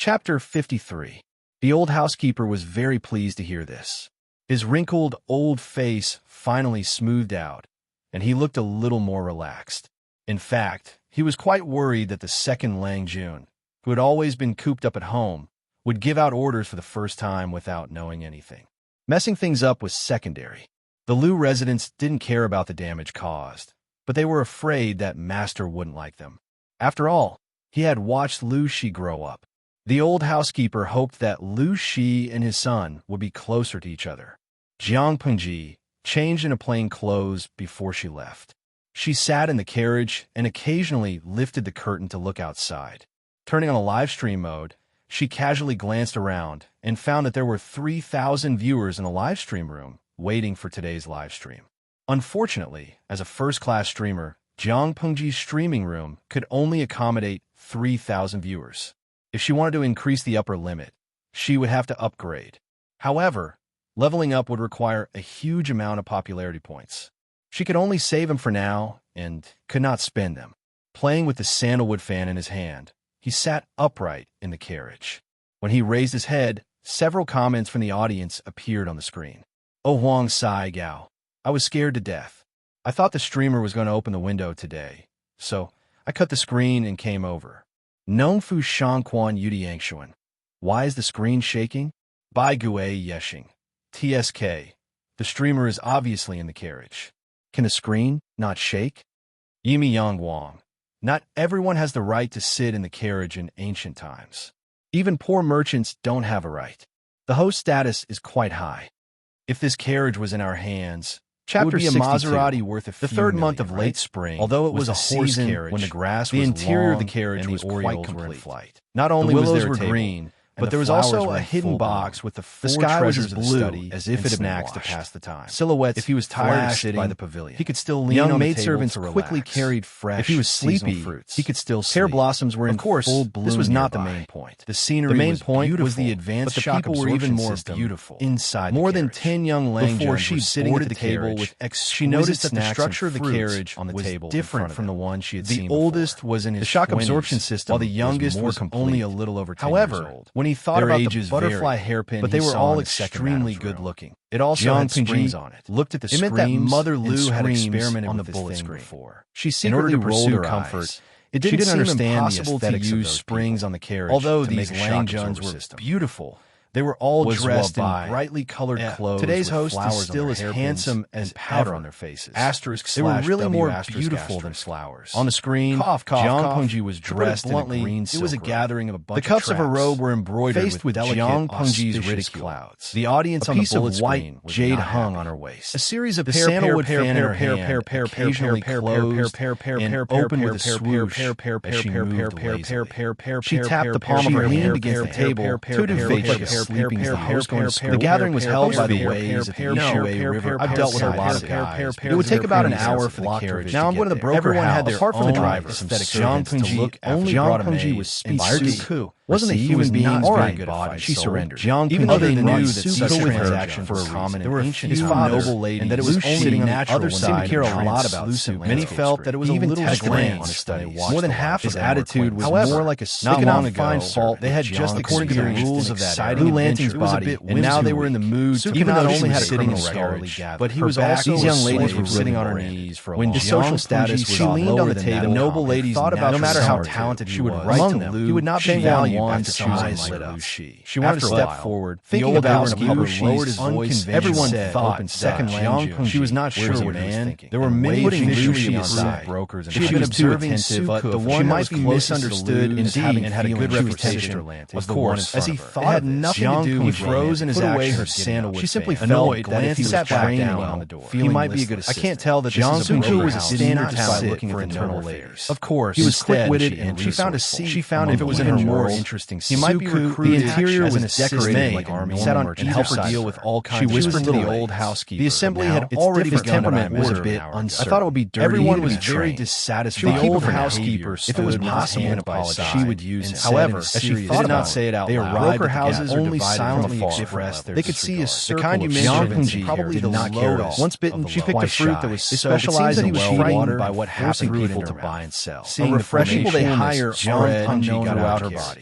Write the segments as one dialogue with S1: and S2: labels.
S1: Chapter 53. The old housekeeper was very pleased to hear this. His wrinkled, old face finally smoothed out, and he looked a little more relaxed. In fact, he was quite worried that the second Lang Jun, who had always been cooped up at home, would give out orders for the first time without knowing anything. Messing things up was secondary. The Liu residents didn't care about the damage caused, but they were afraid that Master wouldn't like them. After all, he had watched Liu Shi grow up. The old housekeeper hoped that Liu Shi and his son would be closer to each other. Jiang Pengji changed into plain clothes before she left. She sat in the carriage and occasionally lifted the curtain to look outside. Turning on a live stream mode, she casually glanced around and found that there were 3,000 viewers in the live stream room waiting for today's live stream. Unfortunately, as a first-class streamer, Jiang Pengji's streaming room could only accommodate 3,000 viewers. If she wanted to increase the upper limit, she would have to upgrade. However, leveling up would require a huge amount of popularity points. She could only save them for now and could not spend them. Playing with the sandalwood fan in his hand, he sat upright in the carriage. When he raised his head, several comments from the audience appeared on the screen. Oh Huang Sai Gao, I was scared to death. I thought the streamer was going to open the window today, so I cut the screen and came over. Nongfu Shangquan Yudiangshuan. Why is the screen shaking? Bai Gui Yeshing. TSK. The streamer is obviously in the carriage. Can the screen not shake? Yimi Yang Wang. Not everyone has the right to sit in the carriage in ancient times. Even poor merchants don't have a right. The host status is quite high. If this carriage was in our hands, Chapter it would be a Maserati worth a few the third month of late spring, although it was a horse carriage when the grass was interior of the carriage was quite complete. Flight. Not only was there a table, green, but there was also a hidden box with the four treasures of blue, as if it had snacks to pass the time. Silhouettes. If he was tired of sitting by the pavilion, he could still lean on the table. Young maidservants quickly carried fresh. If he was sleepy, fruits, he could still sleep. Pear blossoms were in full bloom. This was not the main point. The scenery was beautiful, was the advanced shock absorption people were even more beautiful inside. More than 10 young Lang Juns were sitting at the table with she noticed that the structure of the carriage on the table different from the one she had seen. The oldest was in his 20s, the shock absorption system, while the youngest was only a little over 10 years old. When he thought about the butterfly hairpin, but they were all extremely good-looking. It also had springs on it. Looked at the screens. It meant that Mother Liu had experimented on the bullet screen before. She secretly rolled her comfort. It didn't seem impossible to use springs on the carriage. Although these Lang Juns were beautiful, they were all dressed in brightly colored clothes. Today's host is still as handsome as powder on their faces. Asterisks. They were really more beautiful than flowers. On the screen, Jiang Pengji was dressed in a green silk. It was a gathering of a bunch of traps. The cuffs of her robe were embroidered with Jiang Pengji's ridicule clouds. The audience on the bullet screen jade hung on her waist. A series of sandalwood fan in her hand, occasionally closed and opened with a swoosh as she moved lazily. She tapped the palm of her hand against the table, to sleeping the host going to school. The gathering was held by the waves at the Yishui River. I've dealt with a lot of guys. It would take about an hour for the carriage. Now I'm going to the broker house. Apart from the driver, Jiang Pengji only brought a maid was speech. Wasn't a human being very good at she surrendered. Even though they knew that such a transaction was common and ancient, his noble lady, and that it was only natural, other seemed to care a lot about soup. Many felt that it was even a glance on his studies. More than half his attitude was more like a not long ago. Fault. They had just according to the rules of that Blue Lantern's body, and now they were in the mood. Even not only had a criminal record, but he was also. These young ladies were sitting on her knees for a when his social status was she leaned on the table. Noble ladies thought about no matter how talented she would write to them, he would not be valued after choosing like Liu Shi. She wanted to step forward. Thinking about Liu Shi's voice, everyone thought second Lang she was not sure what he was thinking. There were many putting Liu Shi aside. Brokers, she had been observing but the one might be misunderstood and had a good reputation. Of course, as he thought, it had nothing to do with froze in his away her sandalwood. She simply annoyed that if he sat back down on the door, he might be a good assistant. I can't tell that Jiang Pengji was a standard talent looking at internal layers. Of course, he was quick-witted and she found a seat. She found if it was in her more interesting. He might be recruited. The interior was decorated like army. Sat on and helped her deal with all kinds. She whispered to the old housekeeper. The assembly had already begun. His temperament was a bit uncertain. I thought it would be dirty. Everyone was very dissatisfied. The old housekeeper, if it was possible, she would use it. However, as she thought not say it out loud, broker houses only silently expressed their disregard. The kind you mentioned probably did not care at all. Once bitten, she picked a fruit that was specialized in well-water by what happened people to buy and sell. Seeing the fresh people they hire are unknown throughout her body.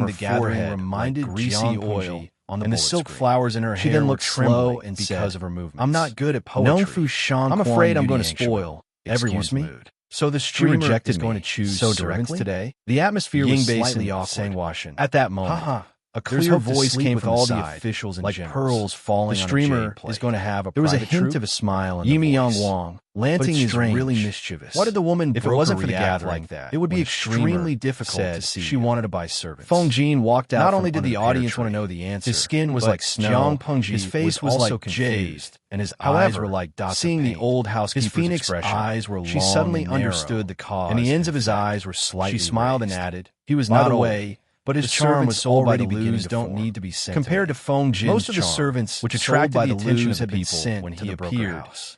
S1: from
S2: the
S1: her
S2: gathering
S1: forehead
S2: reminded
S1: like greasy
S2: Jiang
S1: oil
S2: Pengji
S1: on the
S2: and the
S1: bullet
S2: silk
S1: screen.
S2: flowers in her
S1: She
S2: hair
S1: then
S2: were
S1: looked slow
S2: trembling
S1: and
S2: because
S1: said,
S2: of her movements.
S1: "I'm not good at
S2: Known
S1: poetry.
S2: Fu Shan
S1: I'm
S2: Quan
S1: afraid I'm going to
S2: Yudi
S1: spoil everyone's
S2: me?
S1: mood."
S2: So the
S1: She
S2: streamer
S1: rejected
S2: is going to
S1: me
S2: choose
S1: so
S2: servants
S1: directly?
S2: today?
S1: The atmosphere was
S2: Ying
S1: slightly
S2: Basin
S1: awkward.
S2: sang Washin.
S1: At that moment,
S2: Haha. A
S1: there's
S2: clear
S1: hope to
S2: voice
S1: sleep
S2: came
S1: with
S2: from
S1: all
S2: the
S1: the
S2: side,
S1: officials and
S2: like
S1: generals.
S2: pearls falling
S1: The
S2: on a
S1: streamer
S2: jade plate.
S1: is going to have a
S2: There was a
S1: private
S2: hint
S1: troop.
S2: of a smile in
S1: Yi
S2: the
S1: Miang
S2: voice.
S1: Wang.
S2: Lanting
S1: But it's
S2: is
S1: strange.
S2: really mischievous.
S1: Why did the woman
S2: If it
S1: broker
S2: wasn't for the
S1: react
S2: gap
S1: like
S2: like
S1: that?
S2: it would be
S1: when the streamer
S2: extremely difficult
S1: said
S2: to see
S1: she
S2: you.
S1: wanted to buy servants.
S2: Feng Jin walked out.
S1: Not
S2: from
S1: only did
S2: under
S1: the
S2: pear
S1: audience want to
S2: tree.
S1: know the answer,
S2: His skin was
S1: but
S2: like snow.
S1: Jiang Pengji
S2: His face was
S1: also
S2: like
S1: confused,
S2: jade, and his eyes
S1: However,
S2: were like dots
S1: seeing
S2: of
S1: the
S2: paint.
S1: old housekeeper's
S2: His phoenix
S1: expression,
S2: eyes were long
S1: she suddenly
S2: and narrow,
S1: understood the cause,
S2: and the ends of
S1: in
S2: his
S1: fact.
S2: eyes were slightly
S1: She smiled
S2: raised.
S1: and added,
S2: He was
S1: "By
S2: not
S1: the
S2: old,
S1: way,
S2: but his
S1: the
S2: charm
S1: servants
S2: was
S1: sold by
S2: already
S1: the
S2: beginning
S1: Lus
S2: to
S1: don't
S2: form.
S1: need to be sent
S2: Compared to Feng Jin's
S1: Most of the
S2: charm,
S1: servants
S2: which
S1: sold
S2: attracted
S1: by
S2: the
S1: the
S2: attention
S1: Lus
S2: of
S1: had
S2: the
S1: been
S2: people
S1: sent
S2: when
S1: to
S2: he
S1: the broker
S2: appeared.
S1: house.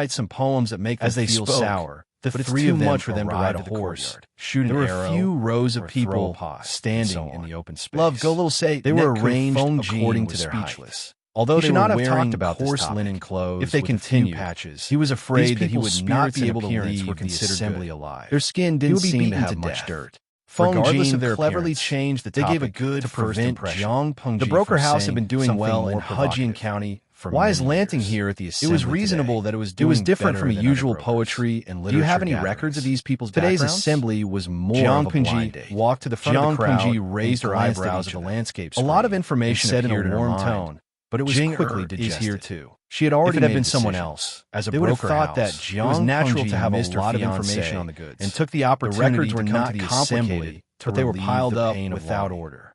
S1: recite some poems that make them feel sour. The three of them for them to ride a horse, shoot an arrow. There were a few rows of people standing in the open space.
S2: Love, go little say.
S1: They were arranged according to their height. Although they were wearing coarse linen clothes, if they continued, he was afraid that he would not be able to leave the assembly alive. Their skin didn't seem to have much dirt. Regardless of their cleverly changed the topic, they gave a good first impression. The broker house had been doing well in Hudjian County. Why is Lanting here at the assembly? It was reasonable that it was different from the usual poetry and literature. Do you have any records of these people's backgrounds? Today's assembly was more of a blind date. Walked to the front of the crowd, raised her eyebrows at the landscape. A lot of information said in a warm tone, but it was quickly digested. Is here too. She had already made been someone else. As a broker thought that it was natural to have a lot of information on the goods, and took the opportunity to come to the assembly, but they were piled up without order.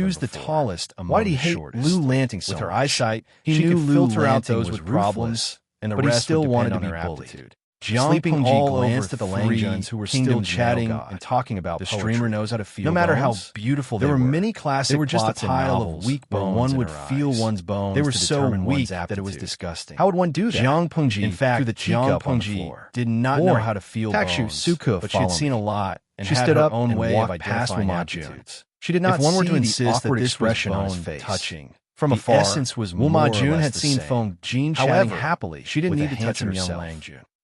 S1: choose the tallest among the shortest?
S2: Lu Lanting so
S1: With her
S2: much?
S1: eyesight,
S2: He
S1: she
S2: knew
S1: could
S2: Lu
S1: filter out
S2: Lanting
S1: those
S2: was
S1: with problems,
S2: ruthless,
S1: and the
S2: but he
S1: rest
S2: still
S1: would
S2: wanted
S1: depend
S2: to
S1: on
S2: be
S1: their
S2: bullied.
S1: aptitude.
S2: Jiang
S1: Sleeping
S2: Pengji
S1: all
S2: glanced
S1: over
S2: at the
S1: three
S2: Langjuns who were still
S1: kingdoms
S2: chatting
S1: male god.
S2: and talking about
S1: The
S2: poetry.
S1: streamer knows how to feel
S2: No matter
S1: bones.
S2: how beautiful
S1: There
S2: they
S1: were
S2: were,
S1: many classic
S2: they were just a
S1: plots in
S2: pile of
S1: novels
S2: weak
S1: where
S2: bones
S1: one
S2: in
S1: would
S2: her
S1: feel
S2: eyes.
S1: one's bones
S2: They were
S1: to
S2: so
S1: determine
S2: weak
S1: one's
S2: that it was
S1: aptitude.
S2: disgusting.
S1: How would one do that?
S2: Jiang Pengji,
S1: in fact,
S2: threw the
S1: Jiang
S2: teacup on the
S1: Pengji
S2: floor.
S1: did not know
S2: Boy,
S1: how to feel
S2: Takshu
S1: bones,
S2: Suko
S1: but she had
S2: followed
S1: seen
S2: me.
S1: a lot and
S2: She
S1: had
S2: stood
S1: her
S2: up
S1: own
S2: and
S1: way of
S2: walked past
S1: identifying
S2: Wuma
S1: aptitudes.
S2: She did not
S1: If one were
S2: see
S1: to
S2: the
S1: insist that
S2: awkward
S1: this was
S2: expression on his
S1: bone
S2: face.
S1: touching,
S2: From
S1: the
S2: afar,
S1: essence was more
S2: Wuma
S1: or
S2: Jun
S1: less
S2: had
S1: the
S2: seen
S1: same.
S2: Feng Jin
S1: However,
S2: chatting happily.
S1: she didn't
S2: with
S1: need
S2: a
S1: to touch
S2: handsome young
S1: herself.
S2: Langjun.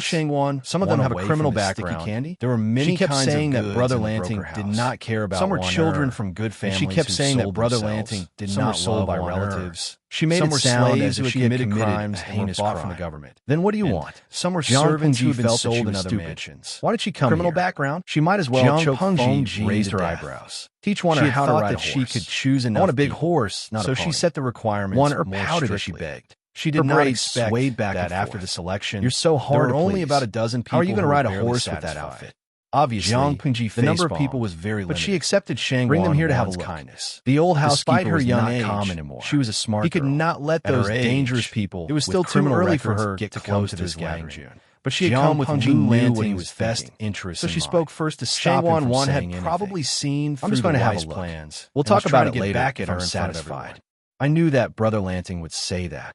S1: Shangwan,
S2: some of them have a
S1: away
S2: criminal
S1: from the sticky
S2: background.
S1: candy.
S2: There were many
S1: She kept
S2: kinds
S1: saying
S2: of
S1: that
S2: goods
S1: Brother
S2: in the
S1: Lanting
S2: broker
S1: did
S2: house.
S1: not care about
S2: Some were
S1: one
S2: children
S1: herb.
S2: from good
S1: And
S2: families
S1: she kept
S2: who
S1: saying that
S2: sold
S1: Brother
S2: themselves.
S1: Lanting did
S2: Some were
S1: not
S2: sold
S1: love
S2: by
S1: one
S2: relatives.
S1: herb. She made
S2: Some
S1: it
S2: were
S1: sound
S2: slaves
S1: as
S2: who
S1: if
S2: had
S1: she had
S2: committed
S1: committed
S2: crimes
S1: a
S2: and were
S1: heinous
S2: bought
S1: crime.
S2: from the government.
S1: Then what do you
S2: And
S1: want?
S2: some were
S1: Jiang
S2: servants
S1: Pengji
S2: who had been
S1: felt that she
S2: sold in
S1: was
S2: other
S1: stupid.
S2: mansions.
S1: Why did she come
S2: Criminal
S1: here?
S2: background?
S1: She might as well
S2: Jiang
S1: choke
S2: Pengji
S1: raised
S2: to
S1: her
S2: death.
S1: eyebrows.
S2: Teach one
S1: She
S2: her
S1: had
S2: how to
S1: thought
S2: ride a
S1: that she
S2: horse.
S1: could choose
S2: I
S1: enough
S2: want a big
S1: people.
S2: horse, not
S1: So
S2: a pony.
S1: she set the requirements
S2: One or
S1: more
S2: pouted as she
S1: strictly.
S2: begged.
S1: She
S2: Her
S1: did not
S2: braids
S1: expect
S2: swayed back
S1: that
S2: and
S1: after
S2: forth.
S1: the selection.
S2: You're so hard
S1: there
S2: to
S1: were only
S2: please.
S1: about a dozen people.
S2: How are you
S1: going to
S2: ride a
S1: barely
S2: horse with that
S1: satisfied.
S2: outfit?
S1: Obviously,
S2: Jiang Pengji
S1: the number of
S2: face-bombed,
S1: people was very limited.
S2: but she accepted Shangwan
S1: Bring them here to have a
S2: Wan's
S1: look.
S2: kindness.
S1: The old
S2: Despite
S1: housekeeper
S2: her
S1: was
S2: young
S1: not
S2: age,
S1: calm anymore.
S2: she was a smart
S1: He could
S2: girl.
S1: not let
S2: At
S1: those
S2: her age,
S1: dangerous people.
S2: it was
S1: with
S2: still too
S1: criminal
S2: early for
S1: records
S2: her
S1: get
S2: to
S1: close
S2: come
S1: to this
S2: gathering.
S1: gathering.
S2: But she had
S1: Jiang
S2: come with
S1: Pengji
S2: Lu
S1: knew
S2: Lanting's
S1: what he was
S2: best
S1: thinking.
S2: interests
S1: So
S2: in
S1: she
S2: mind.
S1: spoke first to stop him
S2: Shangwan
S1: from
S2: Wan
S1: saying
S2: had probably
S1: anything.
S2: seen through
S1: I'm just
S2: the
S1: going to have
S2: wise
S1: a look.
S2: plans.
S1: We'll
S2: and
S1: talk
S2: was
S1: about
S2: trying
S1: it
S2: to get
S1: later
S2: back at
S1: if
S2: her
S1: I'm
S2: in front of
S1: satisfied.
S2: everyone.
S1: I knew that Brother Lanting would say that.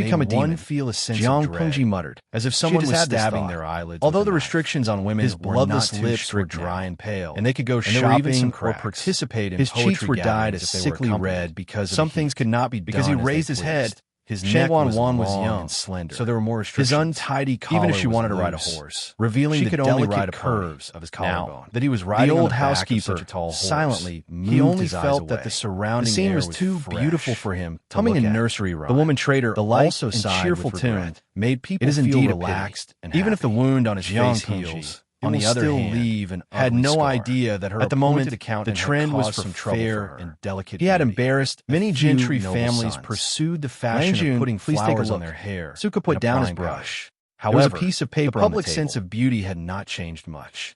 S2: become a demon.
S1: Feel a sense
S2: Jiang
S1: of dread,
S2: Pengji muttered,
S1: as if someone was
S2: had this
S1: stabbing
S2: thought.
S1: their eyelids.
S2: Although
S1: with a
S2: the
S1: knife.
S2: restrictions on women
S1: His
S2: were
S1: bloodless
S2: not too
S1: lips were
S2: strict
S1: dry
S2: now,
S1: and pale,
S2: and they could go
S1: and there were even
S2: shopping
S1: some
S2: or
S1: cracks.
S2: participate in
S1: His
S2: poetry
S1: cheeks were dyed a
S2: gatherings if they were
S1: sickly
S2: accompanied.
S1: red because of
S2: Some
S1: the
S2: things
S1: heat.
S2: could not be
S1: Because
S2: done
S1: he
S2: as they
S1: raised his head,
S2: pleased.
S1: his
S2: Shen
S1: neck was
S2: Wan was
S1: long
S2: young,
S1: and slender,
S2: so there were more
S1: his
S2: restrictions.
S1: untidy collar
S2: Even if she
S1: was
S2: wanted to ride a
S1: loose,
S2: horse,
S1: revealing
S2: she
S1: the
S2: could only
S1: delicate
S2: ride a pony.
S1: curves of his
S2: Now
S1: collarbone.
S2: that he was riding
S1: The
S2: on
S1: old
S2: the back of
S1: housekeeper
S2: such a tall horse,
S1: silently
S2: he
S1: moved
S2: only
S1: his eyes
S2: felt
S1: away.
S2: that the surrounding
S1: The scene
S2: air
S1: was too
S2: fresh.
S1: beautiful for him to
S2: Humming
S1: look
S2: a
S1: at.
S2: nursery rhyme,
S1: The woman trader
S2: the light
S1: also
S2: and
S1: sighed
S2: cheerful
S1: with
S2: tune
S1: regret.
S2: made people
S1: It is
S2: feel
S1: indeed
S2: relaxed
S1: and
S2: even if the
S1: happy.
S2: wound on his
S1: Jiang
S2: face
S1: Pengji,
S2: heals.
S1: on
S2: On
S1: the
S2: the
S1: other
S2: other
S1: hand,
S2: leave an
S1: had
S2: ugly
S1: no
S2: scar.
S1: idea that her
S2: At the moment,
S1: appointed accountant
S2: the
S1: had
S2: trend was
S1: caused
S2: for
S1: some trouble
S2: fair
S1: for her.
S2: and delicate
S1: He had
S2: beauty.
S1: embarrassed
S2: Many
S1: few
S2: gentry
S1: noble
S2: families
S1: sons.
S2: pursued the fashion
S1: Lanjun,
S2: of putting
S1: please take a
S2: flowers on
S1: look.
S2: their hair.
S1: Suka put
S2: and
S1: down his
S2: applying
S1: brush.
S2: powder. There was
S1: However,
S2: a piece of paper
S1: the
S2: on
S1: public
S2: table.
S1: sense of beauty had not changed much.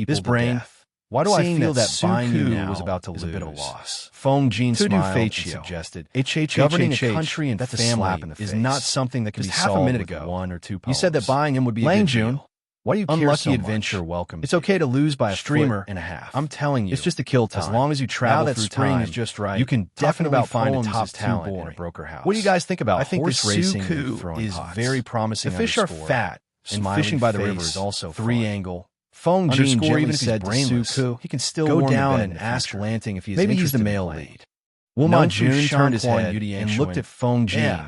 S2: people
S1: This
S2: to
S1: brain,
S2: death.
S1: why do I
S2: Seeing
S1: feel that
S2: Suku
S1: buying you now
S2: was about to
S1: is a bit of a
S2: lose.
S1: loss? Feng Jin
S2: Tudu
S1: smiled and
S2: Feiqiu.
S1: suggested,
S2: HHHH,
S1: governing a country and
S2: that's a
S1: family
S2: slap in the
S1: is
S2: face.
S1: not something that can
S2: Just
S1: be
S2: half a
S1: solved
S2: minute
S1: with
S2: ago,
S1: one or two
S2: you said that
S1: poems.
S2: buying him would be a
S1: Lang
S2: good
S1: Jun,
S2: deal.
S1: why do you care
S2: Unlucky
S1: so
S2: adventure
S1: much?
S2: welcomed
S1: It's
S2: you.
S1: okay to lose by a
S2: Streamer
S1: foot and a half.
S2: I'm telling you,
S1: It's just to kill time.
S2: as long as you travel
S1: now that
S2: through
S1: spring
S2: time,
S1: is just right,
S2: you can
S1: talking
S2: definitely
S1: about
S2: find a
S1: poems
S2: top
S1: is too
S2: talent in a
S1: boring.
S2: broker house.
S1: What do you guys think about
S2: I think
S1: horse
S2: this
S1: racing
S2: Suku
S1: and throwing
S2: is
S1: pots?
S2: very promising.
S1: The fish are
S2: underscore.
S1: fat, and
S2: Smiley
S1: fishing by the
S2: face,
S1: river is also
S2: three
S1: fun.
S2: angle.
S1: Feng Jin
S2: Underscore,
S1: gently
S2: even if he's
S1: said to
S2: brainless,
S1: Suku,
S2: he can still
S1: go
S2: warm the
S1: down
S2: bed
S1: and
S2: in the
S1: ask
S2: future.
S1: Lanting if he is
S2: Maybe he's
S1: interested
S2: the
S1: in
S2: male
S1: playing.
S2: lead.
S1: Wuma
S2: None
S1: Jun
S2: Fu
S1: turned his
S2: Shan
S1: head
S2: Yuan
S1: and looked at Feng Jin
S2: Yeah,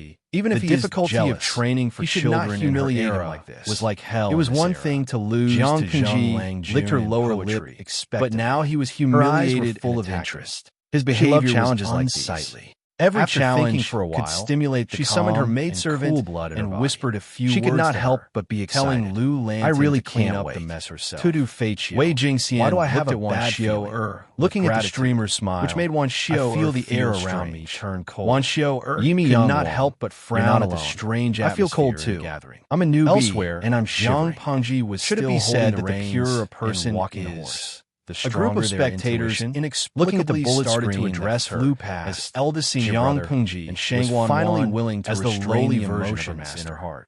S1: Ultimately, even if
S2: the
S1: he
S2: difficulty
S1: is jealous,
S2: of training for
S1: he should
S2: children
S1: not
S2: in
S1: humiliate
S2: her
S1: him
S2: era
S1: like this.
S2: was like hell.
S1: It was
S2: in this
S1: one
S2: era.
S1: thing to lose
S2: Jiang
S1: to Zhang
S2: Pengji
S1: Lang
S2: licked her
S1: Jun in
S2: lower
S1: poetry,
S2: lip
S1: but
S2: expectantly.
S1: now he was
S2: Her eyes were
S1: humiliated
S2: full
S1: and
S2: of
S1: attacking.
S2: interest.
S1: His
S2: She
S1: behavior
S2: loved
S1: was
S2: challenges like
S1: unsightly.
S2: these. Every
S1: After
S2: challenge
S1: thinking for a while,
S2: could stimulate the
S1: she summoned her
S2: calm
S1: maidservant
S2: and cool blood in her
S1: and
S2: body.
S1: whispered a few
S2: She
S1: words
S2: could not
S1: to
S2: help
S1: her,
S2: but be excited.
S1: telling Lu Lantin
S2: I really
S1: to clean
S2: can't
S1: up
S2: wait
S1: the mess herself.
S2: to do Fei Qiu.
S1: Wei Jingxian
S2: Why do I have
S1: looked
S2: a
S1: at Wan
S2: bad
S1: Xiao
S2: feeling?
S1: looking at the
S2: Gratitude,
S1: streamer's smile,
S2: which made Wan Xiao
S1: I feel the air
S2: feel
S1: around me
S2: strange.
S1: turn cold.
S2: Wan Xiao
S1: Yimi
S2: could
S1: Yang
S2: not
S1: Wang,
S2: help but
S1: you're
S2: frown
S1: not
S2: at the
S1: alone.
S2: strange
S1: I
S2: atmosphere
S1: feel cold
S2: in
S1: too.
S2: the gathering.
S1: I'm a newbie,
S2: Elsewhere,
S1: and I'm
S2: Jiang
S1: shivering.
S2: Pengji was
S1: Should it
S2: still
S1: be said
S2: holding
S1: that the pure
S2: reins
S1: a person
S2: and walking the
S1: is
S2: horse.
S1: a group of spectators
S2: looking at the bullet
S1: started
S2: screen
S1: to address
S2: that
S1: her
S2: flew
S1: as
S2: past
S1: eldest senior
S2: Jiang
S1: brother
S2: Pengji
S1: and Shang
S2: was finally
S1: Wan
S2: willing to
S1: as the
S2: restrain
S1: lowly
S2: the
S1: version of her
S2: emotions in
S1: master.
S2: her heart.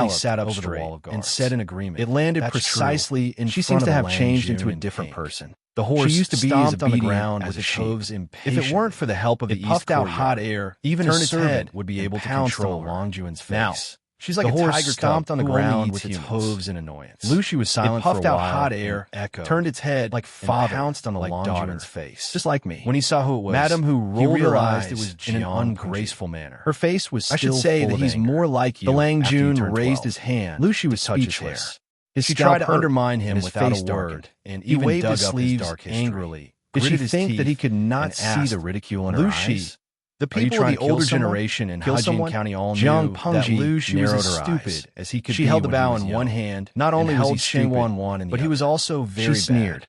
S1: finally sat up
S2: over the
S1: straight
S2: wall of
S1: and
S2: guards.
S1: said in agreement,
S2: It landed
S1: "That's
S2: precisely
S1: true.
S2: in
S1: She
S2: front
S1: seems
S2: of
S1: to
S2: the
S1: have
S2: Lang
S1: changed
S2: June
S1: into a
S2: in
S1: different
S2: pink.
S1: person.
S2: The horse
S1: She used to be as
S2: stomped on the
S1: obedient
S2: ground
S1: as
S2: with
S1: a
S2: its
S1: sheep.
S2: hooves
S1: If
S2: impatient.
S1: it weren't for the help of the
S2: It
S1: East
S2: puffed out
S1: Courtyard,
S2: hot air,
S1: even
S2: turned
S1: a
S2: its
S1: servant
S2: head,
S1: would be
S2: and
S1: able to
S2: pounced
S1: control
S2: on her.
S1: Long June's face.
S2: Now,
S1: She's like
S2: the
S1: a
S2: horse
S1: tiger
S2: stomped
S1: cub
S2: on the
S1: who only
S2: ground
S1: eats
S2: with its
S1: humans.
S2: hooves in annoyance.
S1: Lucy was silent
S2: It puffed
S1: for a
S2: out
S1: while
S2: hot
S1: and
S2: air,
S1: echoed,
S2: turned its head
S1: like
S2: and
S1: father,
S2: pounced on the
S1: like
S2: Long
S1: daughter,
S2: June's face.
S1: just like me.
S2: When he saw who it was,
S1: Madame, who
S2: he
S1: rolled her
S2: realized
S1: eyes
S2: it was
S1: in an
S2: Jiang
S1: ungraceful manner.
S2: Her face was
S1: I should
S2: still
S1: say
S2: full
S1: that
S2: of
S1: he's
S2: anger.
S1: more like you.
S2: The Lang
S1: after you
S2: June
S1: turn
S2: raised
S1: 12.
S2: his hand.
S1: Lucy was
S2: to touch his
S1: speechless.
S2: hair. His
S1: She
S2: scalp
S1: tried to
S2: hurt,
S1: undermine him
S2: and his
S1: without
S2: face
S1: a
S2: darkened.
S1: word, and
S2: He
S1: even
S2: waved
S1: dug
S2: his
S1: up
S2: sleeves
S1: his dark history.
S2: angrily.
S1: Did she
S2: gritted his
S1: think that he
S2: teeth,
S1: could not
S2: and
S1: see
S2: asked,
S1: the ridicule in her
S2: Lucy,
S1: eyes?
S2: the
S1: Are you
S2: people of
S1: trying
S2: the
S1: to kill
S2: older
S1: someone?
S2: generation in
S1: Kill
S2: Hajin
S1: someone?
S2: County all
S1: Jiang
S2: knew that
S1: Pengji
S2: Lucy was
S1: narrowed
S2: as
S1: her
S2: stupid
S1: eyes.
S2: as he could
S1: She
S2: be
S1: held the
S2: when he
S1: bow
S2: was
S1: in
S2: young.
S1: one hand.
S2: Not only
S1: and
S2: was he
S1: held
S2: stupid,
S1: Shengwan Wan in the
S2: but he
S1: other.
S2: was also very
S1: She sneered.
S2: bad.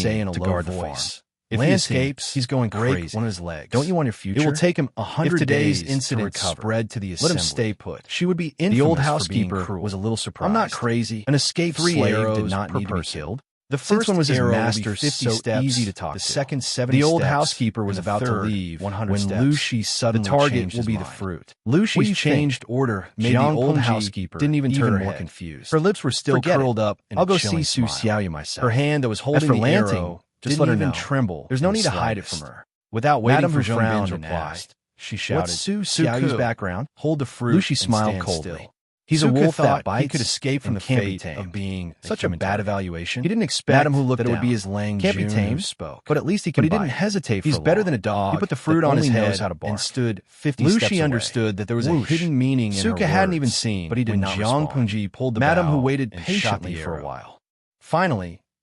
S1: say in a low voice. If he escapes, he's going to break one of his legs. Don't you want your future? It will take him 100 days incident to spread to the assembly. Let him stay put. She would be infamous. The old housekeeper was a little surprised. I'm not crazy. An escaped slave did not need to be killed. The first one was his master's 50 steps, easy to talk. The second 70 steps. The old housekeeper was about to leave 100 steps. When Lucy suddenly the target will be the fruit. Lucy's changed order made the old housekeeper didn't even turn more confused. Her lips were still curled up. I'll go see Su Xiaoyu myself. Her hand that was holding the arrow just let her know. Tremble. There's no need to hide it from her. Without waiting for Zhang to reply, she shouted, "What's Su Xiaoyu's background? Hold the fruit." Lucy smiled coldly. He's a wolf that bites. He could escape from the fate of being such a bad evaluation. He didn't expect Madame who looked that it would be his Lang Can't be tamed, who spoke. But at least he can. But he didn't hesitate. He's better than a dog. He put the fruit on his head and stood 50 steps away. Lucy understood that there was a hidden meaning in her words. Suka hadn't even seen, but he did not respond. Jiang Pengji pulled the Madame who waited patiently for a while. Finally,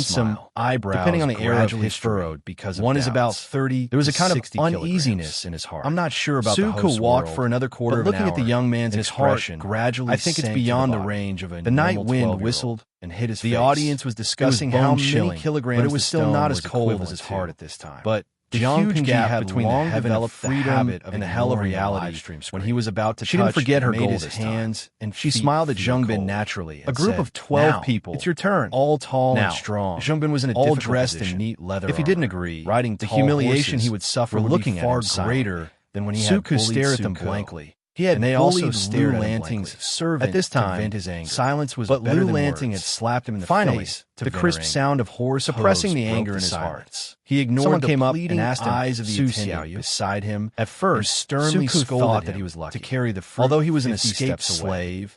S2: handsome
S1: smile.
S2: eyebrows,
S1: Depending on the era of
S2: gradually
S1: history,
S2: furrowed because of
S1: one is
S2: doubts.
S1: about 30
S2: There was a
S1: to
S2: kind of
S1: 60
S2: uneasiness
S1: kilograms.
S2: in his heart.
S1: I'm not sure about
S2: Sue
S1: the
S2: could
S1: host's
S2: walk
S1: world,
S2: for another quarter
S1: but
S2: of an
S1: looking at the
S2: hour,
S1: young man's
S2: and his heart
S1: expression
S2: gradually
S1: I think it's
S2: sank to
S1: beyond the
S2: bottom.
S1: range of a
S2: The night
S1: normal
S2: wind
S1: 12-year-old
S2: whistled and hit his
S1: The
S2: face.
S1: audience was discussing how many
S2: bone-chilling,
S1: kilograms
S2: but it was
S1: the
S2: still
S1: stone
S2: not as
S1: was
S2: cold as
S1: equivalent
S2: his
S1: to.
S2: heart at this time.
S1: But
S2: The
S1: Jiang
S2: huge
S1: Pinji
S2: gap
S1: had
S2: between the
S1: long
S2: heaven
S1: developed
S2: of
S1: the
S2: freedom
S1: habit of
S2: and the hell of
S1: ignoring the
S2: reality
S1: live stream
S2: when
S1: screen.
S2: he was about to
S1: She didn't
S2: touch
S1: forget her
S2: made
S1: goal
S2: his
S1: this time.
S2: hands and
S1: She
S2: feet
S1: smiled at
S2: feel
S1: Zhongbin
S2: cold.
S1: naturally
S2: A
S1: and
S2: group
S1: said,
S2: of 12
S1: "Now,
S2: people,
S1: it's your turn."
S2: all tall
S1: Now,
S2: and strong.
S1: Zhongbin was in a
S2: all
S1: difficult
S2: dressed
S1: position.
S2: in neat leather
S1: If he didn't
S2: armor.
S1: agree,
S2: Riding
S1: the
S2: tall
S1: humiliation
S2: horses
S1: he would suffer
S2: were
S1: would
S2: looking
S1: be
S2: at
S1: far
S2: him silently.
S1: greater than when he
S2: Suku
S1: had bullied
S2: stared at them
S1: Suko.
S2: blankly.
S1: He had
S2: And they
S1: bullied
S2: also stared
S1: Lu
S2: at him
S1: Lanting's
S2: blankly.
S1: servant
S2: At this time,
S1: to vent his anger.
S2: silence was
S1: But
S2: better
S1: Lu
S2: than
S1: Lanting
S2: words.
S1: had slapped him in the
S2: Finally,
S1: face to
S2: the
S1: vent
S2: crisp
S1: her anger.
S2: sound of horse
S1: Suppressing
S2: hooves
S1: the
S2: broke
S1: anger in his
S2: silence.
S1: heart. He ignored
S2: Someone
S1: the
S2: came up
S1: pleading
S2: and asked him,
S1: eyes of the
S2: "Susie,
S1: attendant
S2: are you?"
S1: beside him.
S2: At first,
S1: sternly
S2: Suku
S1: scolded
S2: thought
S1: him
S2: that he was lucky.
S1: to carry the fruit
S2: Although he was an
S1: 50
S2: escaped
S1: steps away.
S2: slave,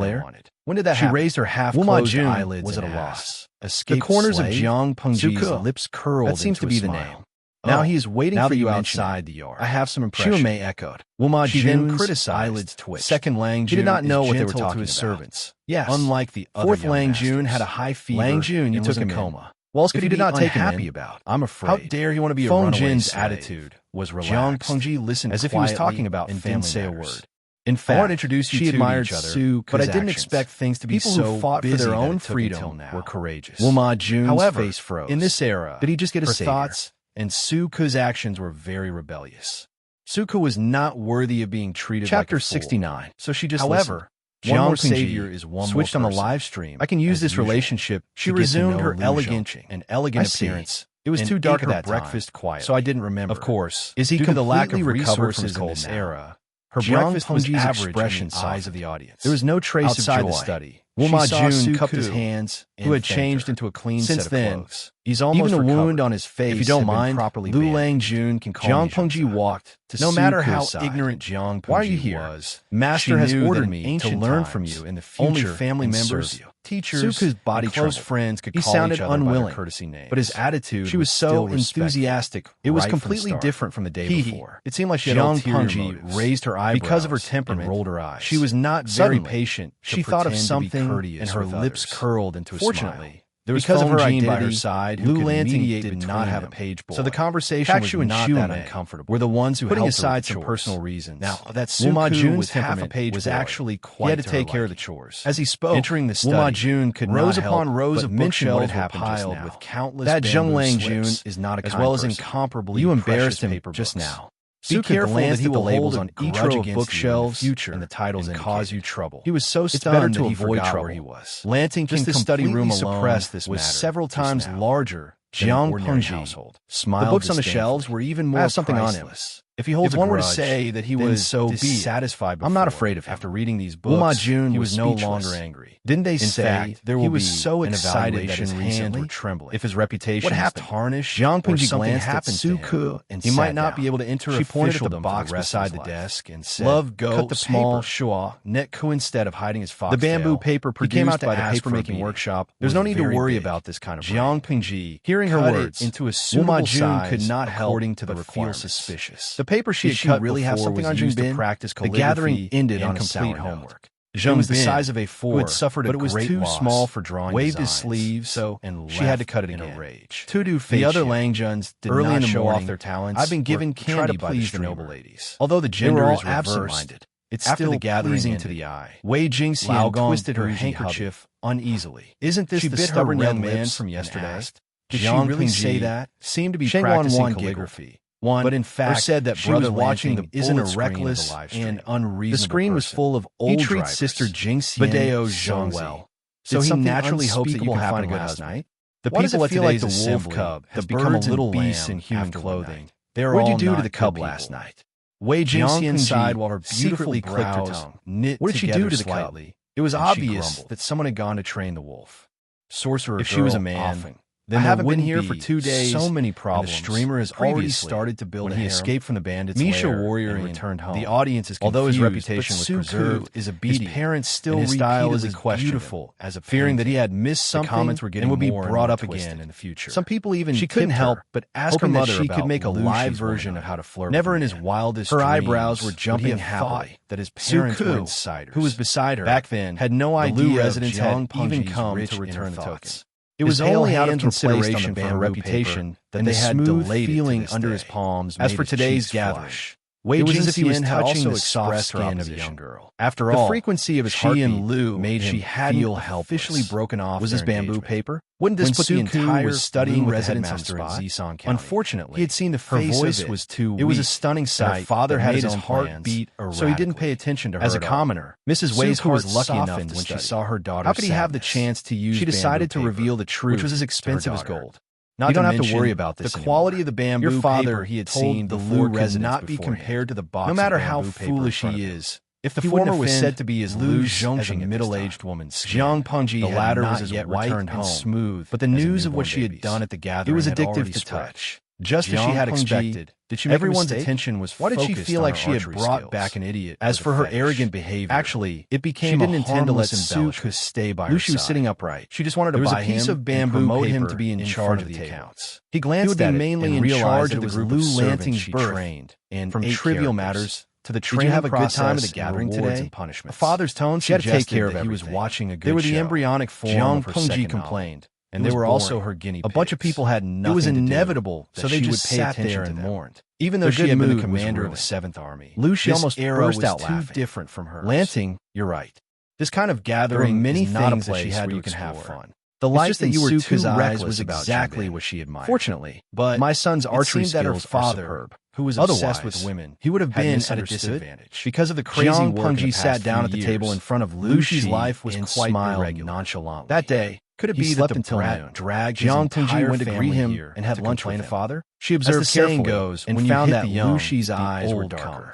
S2: flair?
S1: wanted. When did that
S2: She
S1: happen?
S2: raised her half-closed eyelids
S1: was at a
S2: and
S1: loss.
S2: asked. The corners of Jiang Pengji's lips curled.
S1: That seems to be the name.
S2: Now he is waiting
S1: now
S2: for
S1: that
S2: you
S1: mention
S2: outside
S1: it,
S2: the yard.
S1: I have some impression.
S2: Xiumei echoed. Wuma
S1: She then
S2: Jun's
S1: criticized.
S2: eyelids twitched.
S1: Second Lang
S2: He did not
S1: Jun
S2: know
S1: is
S2: what they were
S1: gentle
S2: talking
S1: to his
S2: about.
S1: servants.
S2: Yes.
S1: Unlike the other
S2: Fourth
S1: young
S2: Lang
S1: masters.
S2: Jun had a high fever.
S1: Lang Jun, you
S2: and
S1: took
S2: was in
S1: him
S2: a
S1: in.
S2: coma. Well, else
S1: If
S2: could
S1: you
S2: he
S1: did not take him
S2: unhappy
S1: in,
S2: about?
S1: I'm afraid.
S2: How dare he want to be a
S1: Feng
S2: runaway
S1: Jin's
S2: slave?
S1: attitude was relaxed.
S2: Jiang Pengji listened
S1: as if he was
S2: quietly
S1: talking about
S2: and
S1: family
S2: didn't say a
S1: matters.
S2: word.
S1: In
S2: I
S1: fact,
S2: want to introduce you
S1: she
S2: to
S1: admired
S2: each other,
S1: Su,
S2: but I didn't
S1: actions.
S2: expect things to be
S1: People
S2: so
S1: who fought for
S2: busy
S1: their
S2: that
S1: own
S2: it took
S1: freedom
S2: until now.
S1: were courageous.
S2: Wuma Jun's
S1: However,
S2: face froze.
S1: in this era,
S2: Did he just get a
S1: her
S2: savior?
S1: thoughts and Suku's actions were very rebellious. Suku was not worthy of being treated
S2: Chapter
S1: like a fool.
S2: 69.
S1: So she just
S2: However,
S1: listened.
S2: Jiang
S1: One more
S2: Pengji
S1: savior is one
S2: switched
S1: more
S2: on the
S1: person.
S2: live stream.
S1: I can use
S2: as
S1: this
S2: usual.
S1: relationship
S2: She
S1: to get to
S2: resumed
S1: know
S2: her
S1: Lu
S2: elegant
S1: Zhongqing.
S2: and elegant
S1: I see.
S2: appearance.
S1: It was
S2: and
S1: too dark
S2: ate
S1: at
S2: her
S1: that
S2: breakfast
S1: time,
S2: quietly.
S1: so I didn't remember.
S2: Of course,
S1: Is he
S2: due to the lack of
S1: completely recovered
S2: resources
S1: from
S2: in
S1: his
S2: this
S1: cold
S2: era,
S1: Her breakfast was average in the eyes of the audience. There was no trace of joy. The study. Wuma Jun cupped his hands, who had changed into a clean set of clothes. He's almost even a wound on his face. If you don't mind, Lu Lang Jun can call me. Jiang Pengji walked to no matter how ignorant Jiang Pengji was. Master has ordered me to learn from you in the future. Only family members, teachers, Suku's body close friends could call each other by their courtesy names. But his attitude, she was so enthusiastic. It was completely different from the day before. It seemed like she had ulterior motives. Raised her eyebrows because of her temperament and rolled her eyes. She was not very patient. She thought of something, and her lips curled into a smile. There was because of her identity by her side, Lu Lanting did not have a page boy. So the conversation was not that uncomfortable. Were the ones who putting aside some personal reasons. Now that Wuma Jun's half a page was actually quite. He had to take care of the chores. As he spoke, entering the study, Wuma Jun could rows upon rows of bookshelves were piled with countless. That Zheng Lang Jun is not a kind person. As well as incomparably. You embarrassed him just now. Be careful that he will hold on each row of bookshelves and the titles and cause you trouble. He was so stunned that he forgot where he was. Lanting just the study room alone was several times larger than an ordinary household. The books on the shelves were even more something on him. If he holds a grudge, one were to say that he was so dissatisfied before, I'm not afraid of him. After reading these books, Wuma Jun was no longer angry. Didn't they say there will be so excited that his hands were trembling? If his reputation was tarnished, Jiang Pengji glanced at Suku and he might not be able to enter officialdom the box beside the desk and said, "Love, go cut the small shua net ku instead of hiding his fox." The bamboo paper produced by the paper-making workshop. There's no need to worry about this kind of. Jiang Pengji, hearing her words into a suitable size, could not help but feel suspicious. The paper she had cut really have something on used to practice calligraphy. The gathering ended on complete homework. Zheng was the size of a 4, who had suffered but it was too small for drawing. Waved his sleeves, and she had to cut it in a rage. The other Langjuns did not show off their talents. I've been given candy by the noble ladies. Although the gender is absent-minded, it's still pleasing to the eye. Wei Jingxian twisted her handkerchief uneasily. Isn't this the stubborn young man from yesterday? Did she really say that? Seemed to be practicing calligraphy. But in fact, said that she was watching the isn't a reckless and unreasonable. The screen was full of old drivers. He treats Sister Jingxian so well. So he naturally hopes that you can find a good husband. The people at today's the wolf cub have become a little lamb in human clothing. What did you do to the cub last night? Wei Jingxian sighed while her beautiful brows knit together. What did she do to the cub? It was obvious that someone had gone to train the wolf. Sorcerer, if she was a man. Then I haven't been here for 2 days. So many problems. The streamer has already started to build. When he escaped from the bandits' Misha warrior and returned home. The audience is confused, although his reputation was preserved. Is obedient. His parents still his style is beautiful, as a fearing that he had missed something. The comments were getting and would be brought up again in the future. Some people even she couldn't help but ask her mother she could make a live version of how to flirt. Never in his wildest dreams. Her eyebrows were jumping happily that his parents were insiders. Who was beside her back then had no idea residents had even come to return the tokens. It was only out of consideration for her reputation that they had delayed feeling under his palms. As for today's gathering, it was as if he was touching the soft skin of a young girl. After all, the frequency of his heartbeat and Lu made him feel officially broken off. Was his bamboo paper? Wouldn't this put the entire studying residents on spot? Unfortunately, he had seen the face her voice was too weak. It was a stunning sight. Her father had his heart beat erratically, so he didn't pay attention to her. As a commoner, Mrs. Wei's heart was lucky enough when she saw her daughter. How could he have the chance to use? She decided to reveal the truth, which was as expensive as gold. You don't have to worry about this. The quality of the bamboo your father paper he had seen the Lu residents not be compared to the box. No matter how foolish he is. If the former was said to be as loose as a middle-aged woman's skin, Jiang Pengji, the latter was as yet returned home, smooth. But the news of what she had done at the gathering was addictive to touch. Just as she had expected, everyone's attention was focused. Why did she feel like she had brought back an idiot? As for her arrogant behavior, actually, it became she didn't intend to let Suku stay by her side. She was sitting upright. She just wanted to buy him a piece of bamboo and promote him to be in charge of the accounts. He glanced at it mainly and realized that it was Lu Lanting's birth, and from trivial matters to the training have a good time at the gathering today. A father's tone she had to take care of. He was watching a good show. They were the embryonic form of her Pengji complained. And they were also her guinea pigs. A bunch of people had nothing. It was inevitable that she would pay attention and mourned. Even though she had been the commander of the 7th Army, Lucius almost burst out laughing. Too different from her. Lanting, you're right. This kind of gathering many things that she had where you can have fun. The light that you were too reckless was exactly what she admired. Fortunately, but my son's archery skills are superb. Who was obsessed with women, he would have been at a disadvantage. Because of the crazy work Pengji sat down at the table in front of Lucy's life was quite irregular. Nonchalantly. That day, could it be that the brat dragged Jiang Pengji went to greet him and had lunch with his father? She observed carefully and found that Lucy's eyes were darker.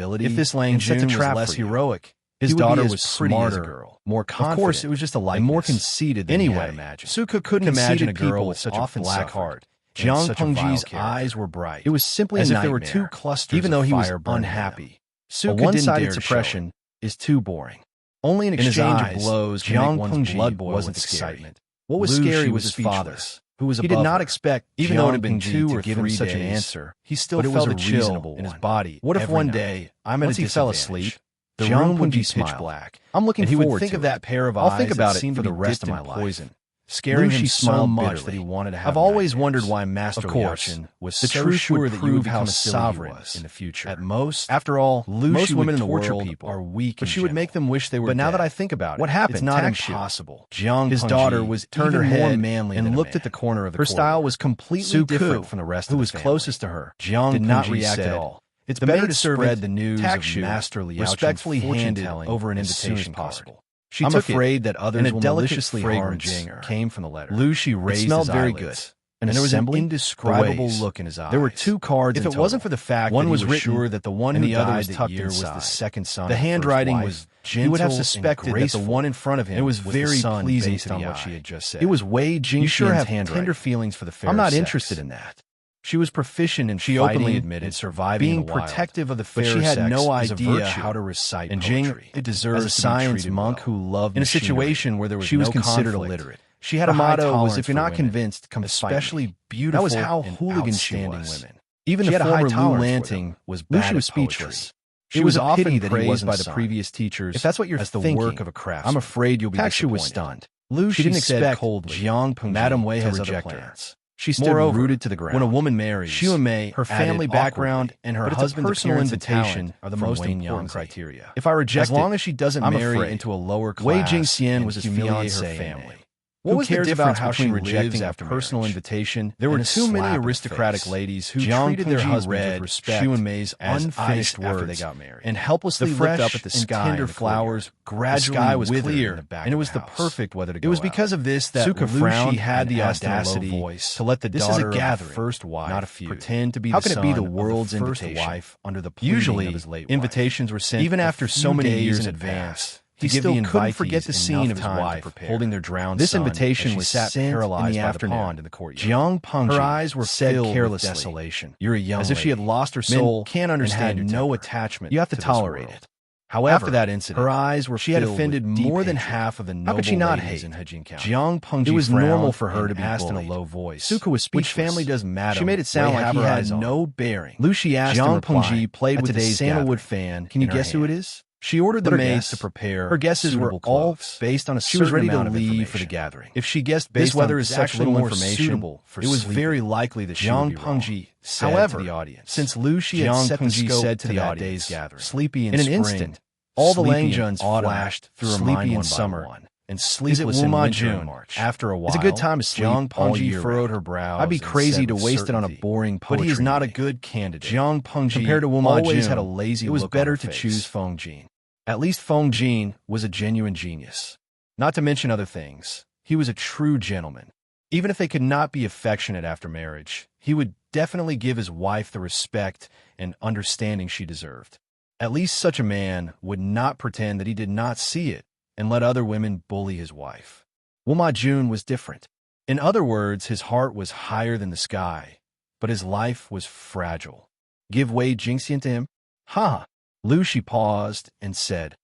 S1: ability.
S2: If this Lang Jun was less heroic,
S1: his daughter was
S2: smarter, more confident.
S1: Of course, it was just a likeness,
S2: and more conceited than he had imagined.
S1: Suka couldn't imagine a girl with such a black heart.
S2: Jiang Pengji's eyes were bright.
S1: It was simply
S2: as
S1: a
S2: if
S1: nightmare,
S2: there were two clusters
S1: even though
S2: of
S1: he was
S2: fire burning
S1: unhappy.
S2: Suka
S1: A one-sided
S2: didn't dare to
S1: suppression is too boring. Only an
S2: In his
S1: exchange
S2: eyes,
S1: of blows can
S2: Jiang
S1: make one's
S2: Pengji
S1: blood boil
S2: wasn't
S1: with
S2: scary.
S1: excitement. What was
S2: Lu
S1: scary
S2: Shi
S1: was
S2: was
S1: his father,
S2: speechless.
S1: who was
S2: He
S1: above
S2: did not
S1: her.
S2: expect
S1: Even though it
S2: Jiang
S1: had been
S2: Pengji
S1: 2
S2: to
S1: or
S2: give him
S1: 3
S2: such an
S1: days,
S2: answer.
S1: he still
S2: But it
S1: felt
S2: was
S1: a
S2: a
S1: chill
S2: reasonable
S1: in his
S2: one.
S1: body.
S2: What if
S1: every
S2: one
S1: night.
S2: day,
S1: I'm
S2: once
S1: at a
S2: he fell
S1: disadvantage,
S2: asleep,
S1: the
S2: Jiang
S1: room would be
S2: Pengji
S1: pitch
S2: pitch
S1: black.
S2: I'm looking
S1: and he would
S2: forward
S1: think
S2: to
S1: of
S2: it.
S1: that pair of
S2: I'll
S1: eyes
S2: think about
S1: that
S2: it
S1: seemed
S2: for
S1: to
S2: the
S1: be
S2: rest of
S1: dipped
S2: my
S1: in
S2: life.
S1: poison. scaring him so much
S2: bitterly.
S1: that he wanted to have
S2: I've always
S1: nightmares.
S2: wondered why Master
S1: Of course,
S2: Liao was
S1: the
S2: so
S1: truth
S2: sure
S1: would
S2: that you would
S1: prove how
S2: become a
S1: silly he
S2: sovereign
S1: was.
S2: in the future.
S1: At most,
S2: After all, most women in the
S1: torture
S2: world
S1: people
S2: are weak
S1: but
S2: and
S1: she would
S2: gentle.
S1: make them wish they were
S2: But now
S1: dead.
S2: that I think about
S1: What
S2: it,
S1: happened?
S2: it's not
S1: Tak-shu.
S2: impossible.
S1: His daughter was
S2: turned her
S1: even more
S2: head
S1: manly
S2: and
S1: than a
S2: looked at
S1: man.
S2: the corner of the
S1: Her
S2: corridor.
S1: style was completely
S2: Su
S1: different
S2: Ku,
S1: from the rest
S2: who
S1: of the
S2: was
S1: family.
S2: closest to her,
S1: Jiang
S2: did not
S1: Pengji
S2: react
S1: said,
S2: at all.
S1: It's
S2: The
S1: better
S2: maid
S1: to
S2: servant,
S1: spread the news
S2: Tak-shu,
S1: of Master Liao
S2: respectfully handed
S1: fortune-telling
S2: over an
S1: as soon as
S2: invitation card.
S1: possible.
S2: She
S1: I'm
S2: took
S1: afraid
S2: it,
S1: that others
S2: and a
S1: will
S2: delicate
S1: maliciously harm Jinger.
S2: came from the letter.
S1: Lu Shi raised
S2: It smelled
S1: his
S2: very
S1: eyelids,
S2: good. And there was an
S1: assembly,
S2: indescribable
S1: the ways.
S2: look in his eyes.
S1: There were 2 cards
S2: If
S1: in
S2: it wasn't
S1: total.
S2: for the fact
S1: One
S2: that he
S1: was
S2: was
S1: written,
S2: sure that the one
S1: and
S2: who
S1: the other
S2: died
S1: was
S2: that
S1: tucked
S2: year was the
S1: inside.
S2: second son
S1: The
S2: of
S1: handwriting
S2: first
S1: was
S2: wife,
S1: gentle
S2: he would have
S1: and
S2: suspected that the
S1: graceful.
S2: one in front of him
S1: It was
S2: the
S1: very
S2: son
S1: pleasing
S2: based
S1: to
S2: on
S1: the
S2: what
S1: eye.
S2: she had just said.
S1: It was Wei
S2: You sure
S1: Jingxian's
S2: have
S1: handwriting.
S2: tender feelings for the fair
S1: I'm not
S2: sex.
S1: interested in that.
S2: She was proficient in
S1: She
S2: fighting
S1: openly admitted
S2: and surviving
S1: being
S2: in the wild,
S1: protective of the
S2: but
S1: fair
S2: she had
S1: sex
S2: no
S1: is a
S2: idea
S1: virtue.
S2: how to recite
S1: And
S2: poetry.
S1: Jing deserves
S2: As a
S1: to be
S2: science
S1: treated
S2: monk
S1: well.
S2: who loved
S1: In a
S2: machinery,
S1: situation where there was
S2: she was
S1: no
S2: considered
S1: conflict,
S2: illiterate.
S1: she had
S2: Her
S1: a high
S2: motto was,
S1: tolerance
S2: "If you're
S1: for
S2: not
S1: women,
S2: convinced, come fight me."
S1: especially beautiful
S2: That was how
S1: and
S2: hooligan she
S1: outstanding
S2: was.
S1: women.
S2: Even
S1: She
S2: the
S1: had a high
S2: former Lu
S1: tolerance for
S2: Lanting
S1: them.
S2: was
S1: Lu
S2: bad
S1: Shi was
S2: at poetry.
S1: speechless.
S2: She
S1: It
S2: was
S1: was a
S2: often
S1: pity that he
S2: praised
S1: wasn't
S2: by
S1: a
S2: the
S1: son.
S2: previous teachers.
S1: If that's what you're
S2: as the
S1: thinking,
S2: work of a craftsman,
S1: I'm afraid you'll be
S2: Tak-shu was
S1: disappointed.
S2: stunned. Lu
S1: She
S2: didn't
S1: didn't
S2: expect
S1: expect coldly
S2: Jiang Pengji
S1: Madame Wei
S2: to
S1: has other
S2: reject her.
S1: plans.
S2: She stood
S1: Moreover,
S2: rooted to the ground.
S1: when a woman marries,
S2: Xu and Mei, her family
S1: added
S2: background,
S1: awkwardly,
S2: and her
S1: but it's a
S2: husband's
S1: personal
S2: appearance and
S1: invitation
S2: talent are the
S1: from
S2: most
S1: Wei
S2: important
S1: Nyangzi.
S2: criteria.
S1: If I reject
S2: As long
S1: it,
S2: as she doesn't
S1: I'm
S2: marry
S1: afraid
S2: into a lower class,
S1: Wei Jingxian
S2: and
S1: was his
S2: humiliate her
S1: fiancée
S2: family.
S1: and
S2: What
S1: Who
S2: was the
S1: cares
S2: difference
S1: about how
S2: between
S1: she
S2: rejecting
S1: lives
S2: a
S1: after
S2: personal
S1: marriage?
S2: invitation?
S1: There were
S2: and a
S1: too many
S2: slap in the
S1: aristocratic
S2: face?
S1: ladies who
S2: Jiang
S1: treated their
S2: Pengji
S1: husbands
S2: read
S1: with respect
S2: Xu and Mei's
S1: as
S2: unfinished
S1: iced after they
S2: words
S1: got married.
S2: and helplessly
S1: The
S2: looked
S1: fresh
S2: up at the
S1: and
S2: sky
S1: tender
S2: in the
S1: flowers
S2: courtyard. gradually
S1: the sky was
S2: withered
S1: clear,
S2: in the back
S1: and it
S2: of
S1: was
S2: the
S1: the
S2: house.
S1: perfect weather to
S2: It
S1: go
S2: was
S1: out.
S2: because of this that
S1: Suka
S2: Lu
S1: frowned
S2: Shi had
S1: and
S2: the
S1: asked in a low
S2: audacity
S1: voice,
S2: to let the
S1: "This is a
S2: daughter of the
S1: gathering,
S2: first wife
S1: not a feud.
S2: pretend to be
S1: How
S2: the
S1: can it be
S2: son
S1: the
S2: of
S1: world's
S2: first
S1: invitation
S2: wife under the pleading
S1: Usually,
S2: of his late wife.
S1: invitations were sent
S2: even
S1: a
S2: after so
S1: few
S2: many
S1: days
S2: years
S1: in
S2: in
S1: advance
S2: advance.
S1: to
S2: He
S1: give
S2: still
S1: the
S2: couldn't forget
S1: invitees
S2: the scene
S1: enough
S2: of his
S1: time to
S2: wife
S1: prepare.
S2: holding their drowned
S1: This
S2: son
S1: invitation
S2: as she
S1: was
S2: sat
S1: sent
S2: paralyzed
S1: in the
S2: by
S1: afternoon.
S2: the pond in the courtyard. Jiang Pengji,
S1: Her eyes were
S2: said
S1: filled with
S2: carelessly,
S1: desolation.
S2: "You're a young
S1: As if she had
S2: lady.
S1: lost her
S2: Men
S1: soul
S2: can't understand
S1: and
S2: your
S1: had no
S2: temper.
S1: attachment
S2: You have to
S1: this
S2: tolerate
S1: world."
S2: it." However,
S1: After that incident,
S2: her eyes were
S1: she had
S2: filled
S1: offended
S2: with deep
S1: more than
S2: hatred.
S1: half of the
S2: How
S1: noble
S2: could she not
S1: ladies
S2: hate?
S1: in Hejin County.
S2: Jiang Pengji
S1: It was
S2: frowned
S1: normal for her
S2: and
S1: to be
S2: asked in a
S1: bullied.
S2: low voice.
S1: Suka was
S2: "Which
S1: speechless.
S2: family does Madame
S1: She made it sound
S2: Wei
S1: like
S2: have
S1: he
S2: her
S1: had
S2: eyes on?
S1: no bearing.
S2: Lu Shi asked in
S1: Jiang
S2: reply,
S1: Pengji played
S2: "At
S1: with
S2: today's
S1: the sandalwood
S2: gathering.
S1: fan.
S2: Can you
S1: in her
S2: guess who it
S1: hand.
S2: is?" She ordered the
S1: Let her
S2: maids
S1: guess.
S2: to prepare
S1: Her guesses were
S2: suitable
S1: all
S2: clothes.
S1: based on a
S2: She was
S1: certain
S2: ready to
S1: amount of
S2: leave for the
S1: information.
S2: gathering.
S1: If she guessed
S2: This
S1: based
S2: weather
S1: on
S2: is such
S1: actually
S2: little
S1: more
S2: information
S1: suitable for
S2: it was
S1: sleeping,
S2: very likely that she would
S1: Jiang
S2: be wrong.
S1: Pengji said
S2: However,
S1: to the audience.
S2: since Lu Shi had
S1: Jiang
S2: set the
S1: Pengji
S2: scope
S1: said to
S2: to
S1: the
S2: that
S1: audience,
S2: day's gathering,
S1: sleepy in
S2: in an
S1: spring,
S2: instant, all the
S1: sleepy in
S2: Langjuns
S1: autumn,
S2: flashed through her
S1: sleepy
S2: mind
S1: in
S2: one by
S1: summer,
S2: one,
S1: Is
S2: and
S1: it
S2: sleepless in
S1: Wuma
S2: winter
S1: June?
S2: and March.
S1: After a while,
S2: It's a good time to sleep
S1: Jiang
S2: all
S1: Pengji
S2: year
S1: furrowed
S2: round.
S1: her brows.
S2: I'd be
S1: and
S2: crazy
S1: said
S2: to
S1: with
S2: waste it on a
S1: certainty,
S2: boring
S1: but
S2: poetry
S1: he is not a
S2: meeting.
S1: good candidate.
S2: Jiang Pengji
S1: Compared to Wuma
S2: always
S1: Jun,
S2: had a lazy
S1: it was
S2: look
S1: better
S2: on her
S1: to
S2: face.
S1: choose Feng Jin.
S2: At least Feng Jin was a genuine genius. Not to mention other things, he was a true gentleman. Even if they could not be affectionate after marriage, he would definitely give his wife the respect and understanding she deserved. At least such a man would not pretend that he did not see it and let other women bully his wife. Wuma Jun was different. In other words, his heart was higher than the sky, but his life was fragile. Give Wei Jingxian to him? Ha! Lu Shi paused and said,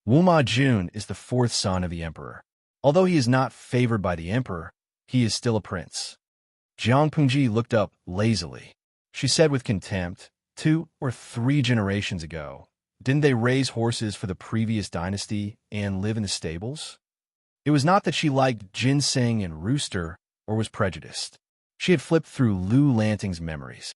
S2: "Wuma Jun is the fourth son of the emperor. Although he is not favored by the emperor, he is still a prince." Jiang Pengji looked up lazily. She said with contempt, 2 or 3 generations ago, didn't they raise horses for the previous dynasty and live in the stables? It was not that she liked ginseng and rooster or was prejudiced. She had flipped through Lu Lanting's memories.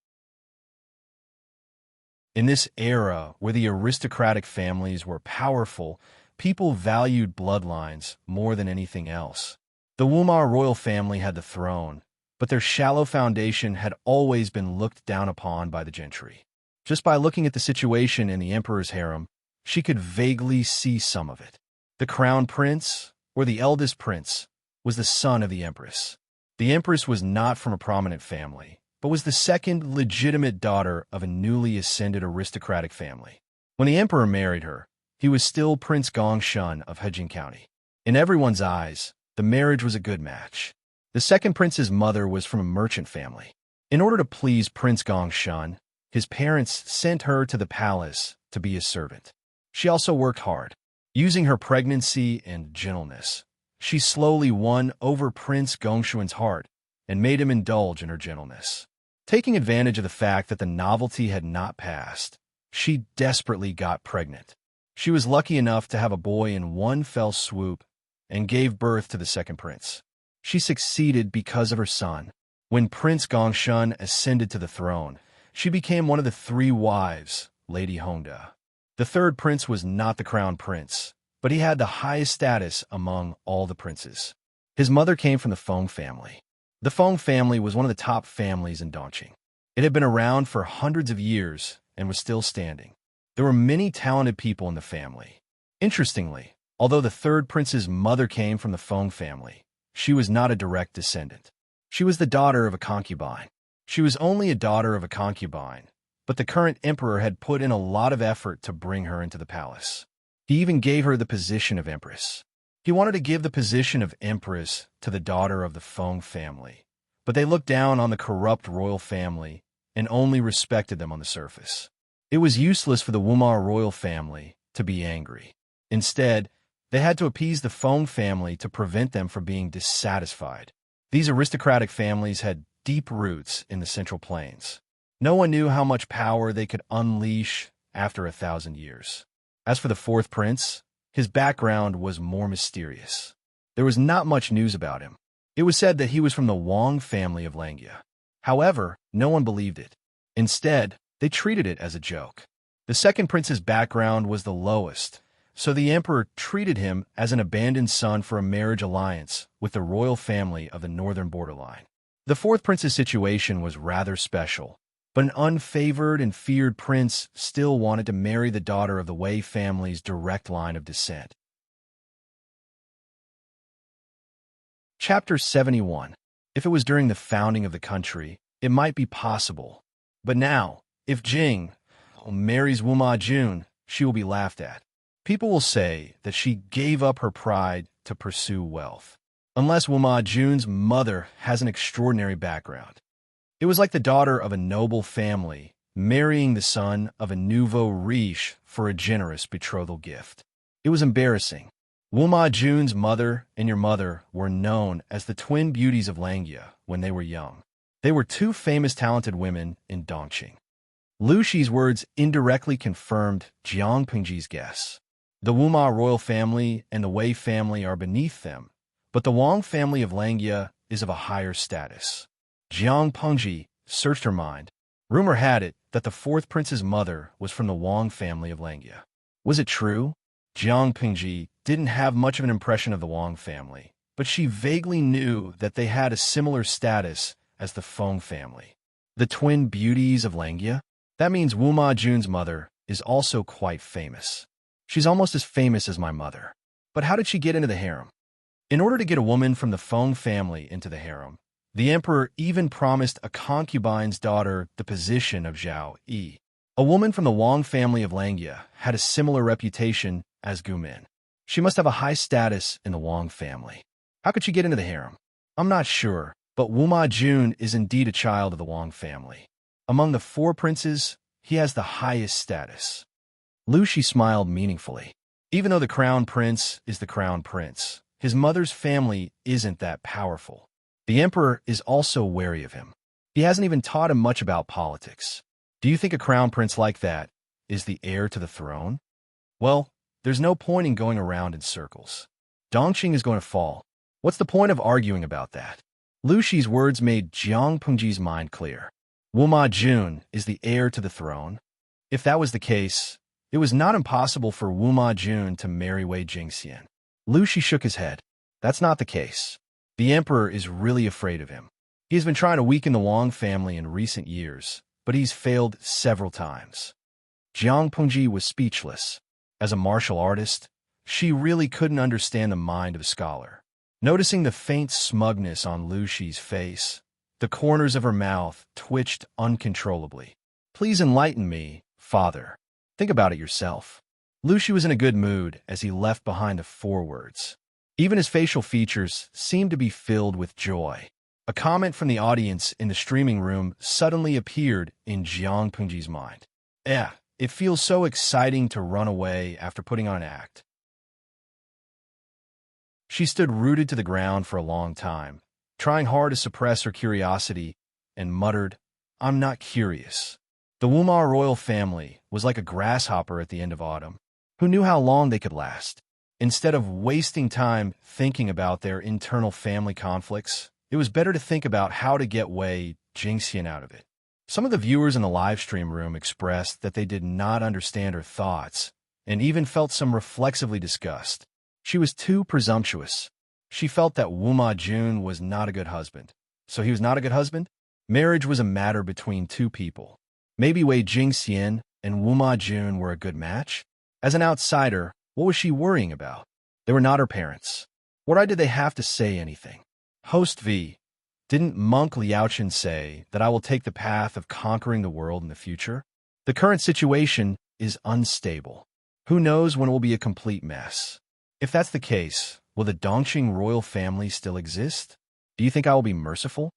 S2: In this era where the aristocratic families were powerful, people valued bloodlines more than anything else. The Wumar royal family had the throne, but their shallow foundation had always been looked down upon by the gentry. Just by looking at the situation in the emperor's harem, she could vaguely see some of it. The crown prince, or the eldest prince, was the son of the empress. The empress was not from a prominent family, but was the second legitimate daughter of a newly ascended aristocratic family. When the emperor married her, he was still Prince Gongshan of Hejin County. In everyone's eyes, the marriage was a good match. The second prince's mother was from a merchant family. In order to please Prince Gongshan, his parents sent her to the palace to be a servant. She also worked hard. Using her pregnancy and gentleness, she slowly won over Prince Gongshuan's heart and made him indulge in her gentleness. Taking advantage of the fact that the novelty had not passed, she desperately got pregnant. She was lucky enough to have a boy in one fell swoop and gave birth to the second prince. She succeeded because of her son. When Prince Gongshun ascended to the throne, she became one of the 3 wives, Lady Hongda. The third prince was not the crown prince, but he had the highest status among all the princes. His mother came from the Feng family. The Feng family was one of the top families in Dongqing. It had been around for hundreds of years and was still standing. There were many talented people in the family. Interestingly, although the third prince's mother came from the Feng family, she was not a direct descendant. She was the daughter of a concubine. She was only a daughter of a concubine, but the current emperor had put in a lot of effort to bring her into the palace. He even gave her the position of Empress. He wanted to give the position of Empress to the daughter of the Feng family, but they looked down on the corrupt royal family and only respected them on the surface. It was useless for the Wumar royal family to be angry. Instead, they had to appease the Feng family to prevent them from being dissatisfied. These aristocratic families had deep roots in the Central Plains. No one knew how much power they could unleash after 1,000 years. As for the fourth prince, his background was more mysterious. There was not much news about him. It was said that he was from the Wang family of Langia. However, no one believed it. Instead, they treated it as a joke. The second prince's background was the lowest, so the emperor treated him as an abandoned son for a marriage alliance with the royal family of the northern borderline. The fourth prince's situation was rather special, but an unfavored and feared prince still wanted to marry the daughter of the Wei family's direct line of descent. Chapter 71. If it was during the founding of the country, it might be possible. But now, if Jing marries Wuma Jun, she will be laughed at. People will say that she gave up her pride to pursue wealth. Unless Wuma Jun's mother has an extraordinary background. It was like the daughter of a noble family marrying the son of a nouveau riche for a generous betrothal gift. It was embarrassing. Wuma Jun's mother and your mother were known as the twin beauties of Langia when they were young. They were 2 famous talented women in Dongqing. Lu Shi's words indirectly confirmed Jiang Pingji's guess. The Wuma royal family and the Wei family are beneath them, but the Wang family of Langia is of a higher status. Jiang Pengji searched her mind. Rumor had it that the fourth prince's mother was from the Wang family of Langia. Was it true? Jiang Pengji didn't have much of an impression of the Wang family, but she vaguely knew that they had a similar status as the Feng family. The twin beauties of Langia? That means Wuma Jun's mother is also quite famous. She's almost as famous as my mother. But how did she get into the harem? In order to get a woman from the Feng family into the harem, the emperor even promised a concubine's daughter the position of Zhao Yi. A woman from the Wang family of Langia had a similar reputation as Gumin. She must have a high status in the Wang family. How could she get into the harem? I'm not sure, but Wuma Jun is indeed a child of the Wang family. Among the 4 princes, he has the highest status. Lu Shi smiled meaningfully. Even though the crown prince is the crown prince, his mother's family isn't that powerful. The emperor is also wary of him. He hasn't even taught him much about politics. Do you think a crown prince like that is the heir to the throne? Well, there's no point in going around in circles. Dongqing is going to fall. What's the point of arguing about that? Lu Shi's words made Jiang Pengji's mind clear. Wuma Jun is the heir to the throne. If that was the case, it was not impossible for Wuma Jun to marry Wei Jingxian. Lu Shi shook his head. That's not the case. The emperor is really afraid of him. He has been trying to weaken the Wang family in recent years, but he's failed several times. Jiang Pengji was speechless. As a martial artist, she really couldn't understand the mind of a scholar. Noticing the faint smugness on Lu Shi's face, the corners of her mouth twitched uncontrollably. Please enlighten me, father. Think about it yourself. Lu Shi was in a good mood as he left behind the 4 words. Even his facial features seemed to be filled with joy. A comment from the audience in the streaming room suddenly appeared in Jiang Pengji's mind. It feels so exciting to run away after putting on an act. She stood rooted to the ground for a long time, trying hard to suppress her curiosity, and muttered, I'm not curious. The Wumar royal family was like a grasshopper at the end of autumn. Who knew how long they could last? Instead of wasting time thinking about their internal family conflicts, it was better to think about how to get Wei Jingxian out of it. Some of the viewers in the live stream room expressed that they did not understand her thoughts and even felt some reflexively disgust. She was too presumptuous. She felt that Wu Ma Jun was not a good husband. So he was not a good husband? Marriage was a matter between two people. Maybe Wei Jingxian and Wu Ma Jun were a good match? As an outsider, what was she worrying about? They were not her parents. Why did they have to say anything? Host V. Didn't Monk Liaochen say that I will take the path of conquering the world in the future? The current situation is unstable. Who knows when it will be a complete mess? If that's the case, will the Dongqing royal family still exist? Do you think I will be merciful?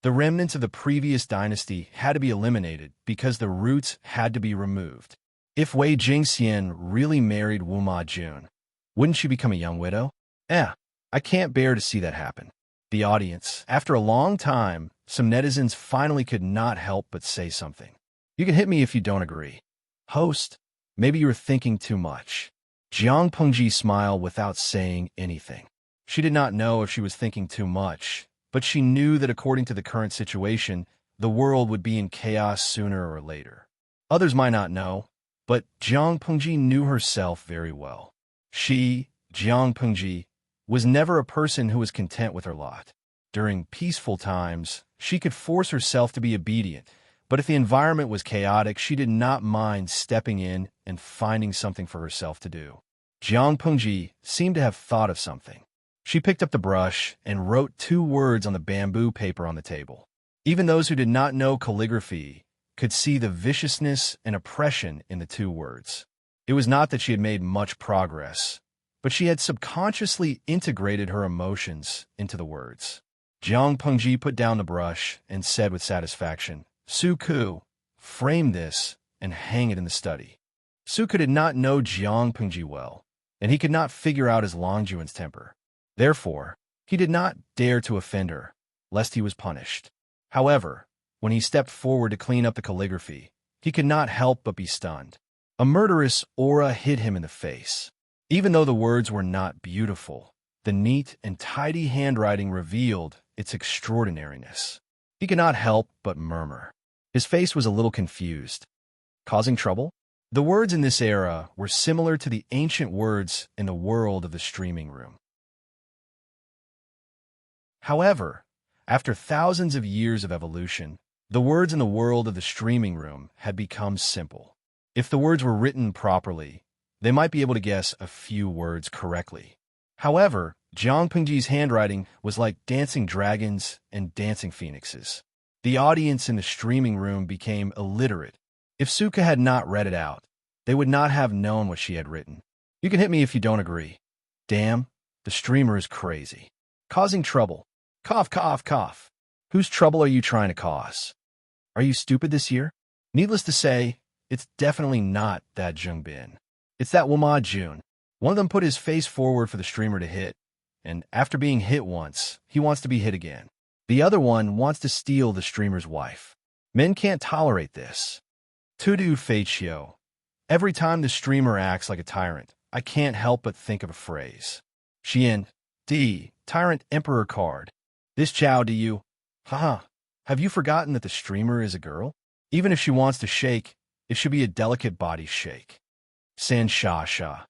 S2: The remnants of the previous dynasty had to be eliminated because the roots had to be removed. If Wei Jingxian really married Wu Ma Jun, wouldn't she become a young widow? I can't bear to see that happen. The audience, after a long time, some netizens finally could not help but say something. You can hit me if you don't agree. Host, maybe you were thinking too much. Jiang Pengji smiled without saying anything. She did not know if she was thinking too much, but she knew that according to the current situation, the world would be in chaos sooner or later. Others might not know, but Jiang Pengji knew herself very well. She, Jiang Pengji, was never a person who was content with her lot. During peaceful times, she could force herself to be obedient, but if the environment was chaotic, she did not mind stepping in and finding something for herself to do. Jiang Pengji seemed to have thought of something. She picked up the brush and wrote 2 words on the bamboo paper on the table. Even those who did not know calligraphy could see the viciousness and oppression in the 2 words. It was not that she had made much progress, but she had subconsciously integrated her emotions into the words. Jiang Pengji put down the brush and said with satisfaction, Su Ku, frame this and hang it in the study. Su Ku did not know Jiang Pengji well, and he could not figure out his Longjuan's temper. Therefore, he did not dare to offend her, lest he was punished. However, when he stepped forward to clean up the calligraphy, he could not help but be stunned. A murderous aura hit him in the face. Even though the words were not beautiful, the neat and tidy handwriting revealed its extraordinariness. He could not help but murmur. His face was a little confused. Causing trouble? The words in this era were similar to the ancient words in the world of the streaming room. However, after thousands of years of evolution, the words in the world of the streaming room had become simple. If the words were written properly, they might be able to guess a few words correctly. However, Jiang Pengji's handwriting was like dancing dragons and dancing phoenixes. The audience in the streaming room became illiterate. If Suka had not read it out, they would not have known what she had written. You can hit me if you don't agree. Damn, the streamer is crazy. Causing trouble. Cough, cough, cough. Whose trouble are you trying to cause? Are you stupid this year? Needless to say, it's definitely not that Jungbin. It's that Wu Ma Jun. One of them put his face forward for the streamer to hit, and after being hit once, he wants to be hit again. The other one wants to steal the streamer's wife. Men can't tolerate this. Tudu Feichio. Every time the streamer acts like a tyrant, I can't help but think of a phrase. Xian, D, Tyrant Emperor card. This Chow to you. Haha, have you forgotten that the streamer is a girl? Even if she wants to shake, it should be a delicate body shake. San Sha Sha.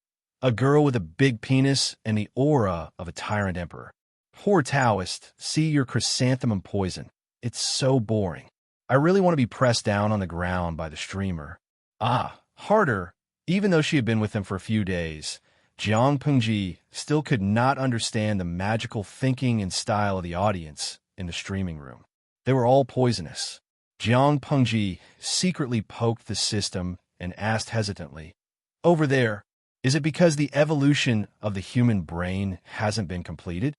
S2: A girl with a big penis and the aura of a tyrant emperor. Poor Taoist, see your chrysanthemum poison. It's so boring. I really want to be pressed down on the ground by the streamer. Harder. Even though she had been with him for a few days, Jiang Pengji still could not understand the magical thinking and style of the audience in the streaming room. They were all poisonous. Jiang Pengji secretly poked the system and asked hesitantly, Over there, is it because the evolution of the human brain hasn't been completed?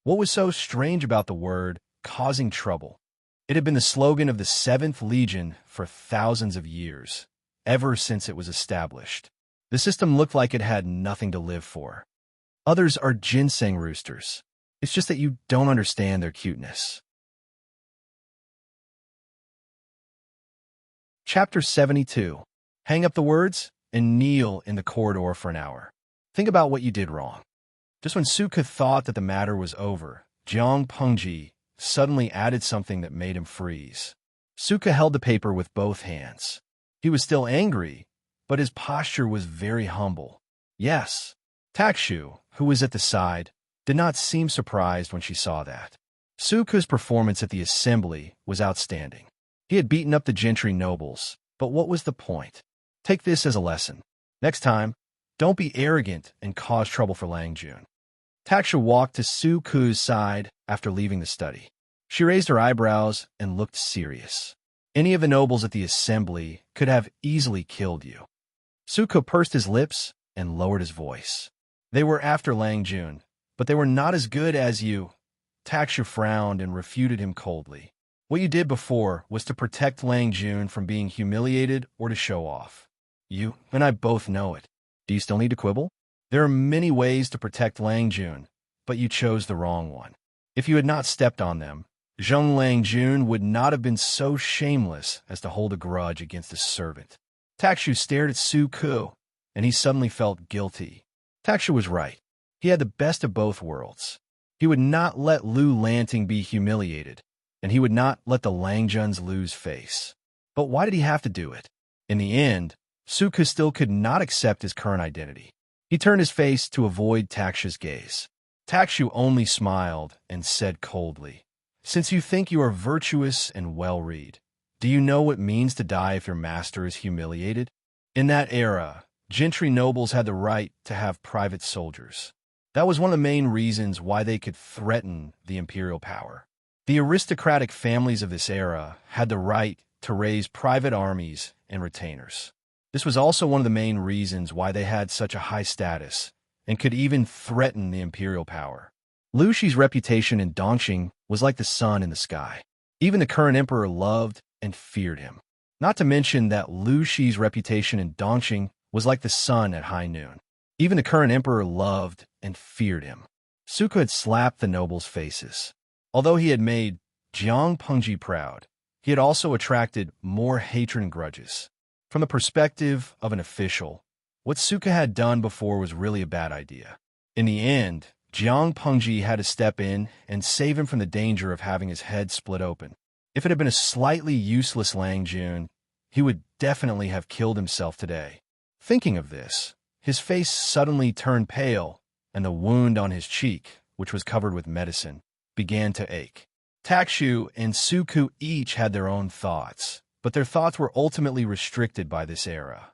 S2: What was so strange about the word causing trouble? It had been the slogan of the 7th Legion for thousands of years, ever since it was established. The system looked like it had nothing to live for. Others are ginseng roosters. It's just that you don't understand their cuteness. Chapter 72. Hang up the words and kneel in the corridor for an hour.
S1: Think about what you did wrong. Just when Suka thought that the matter was over, Jiang Pengji suddenly added something that made him freeze. Suka held the paper with both hands. He was still angry, but his posture was very humble. Yes, Takshu, who was at the side, did not seem surprised when she saw that. Suka's performance at the assembly was outstanding. He had beaten up the gentry nobles, but what was the point? Take this as a lesson. Next time, don't be arrogant and cause trouble for Langjun. Taksha walked to Suku's side after leaving the study. She raised her eyebrows and looked serious. Any of the nobles at the assembly could have easily killed you. Suku pursed his lips and lowered his voice. They were after Langjun, but they were not as good as you. Taksha frowned and refuted him coldly. What you did before was to protect Langjun from being humiliated or to show off. You and I both know it. Do you still need to quibble? There are many ways to protect Langjun, but you chose the wrong one. If you had not stepped on them, Zheng Langjun would not have been so shameless as to hold a grudge against his servant. Takshu stared at Suku, and he suddenly felt guilty. Takshu was right. He had the best of both worlds. He would not let Lu Lanting be humiliated, and he would not let the Langjuns lose face. But why did he have to do it? In the end, Suku still could not accept his current identity. He turned his face to avoid Takshu's gaze. Takshu only smiled and said coldly, "Since you think you are virtuous and well-read, do you know what it means to die if your master is humiliated? In that era, gentry nobles had the right to have private soldiers. That was one of the main reasons why they could threaten the imperial power. The aristocratic families of this era had the right to raise private armies and retainers. This was also one of the main reasons why they had such a high status and could even threaten the imperial power. Lu Shi's reputation in Dongqing was like the sun in the sky. Even the current emperor loved and feared him. Not to mention that Lu Shi's reputation in Dongqing was like the sun at high noon. Even the current emperor loved and feared him. Suku had slapped the nobles' faces. Although he had made Jiang Pengji proud, he had also attracted more hatred and grudges. From the perspective of an official, what Suka had done before was really a bad idea. In the end, Jiang Pengji had to step in and save him from the danger of having his head split open. If it had been a slightly useless Langjun, he would definitely have killed himself today. Thinking of this, his face suddenly turned pale, and the wound on his cheek, which was covered with medicine, began to ache. Takshu and Suku each had their own thoughts, but their thoughts were ultimately restricted by this era.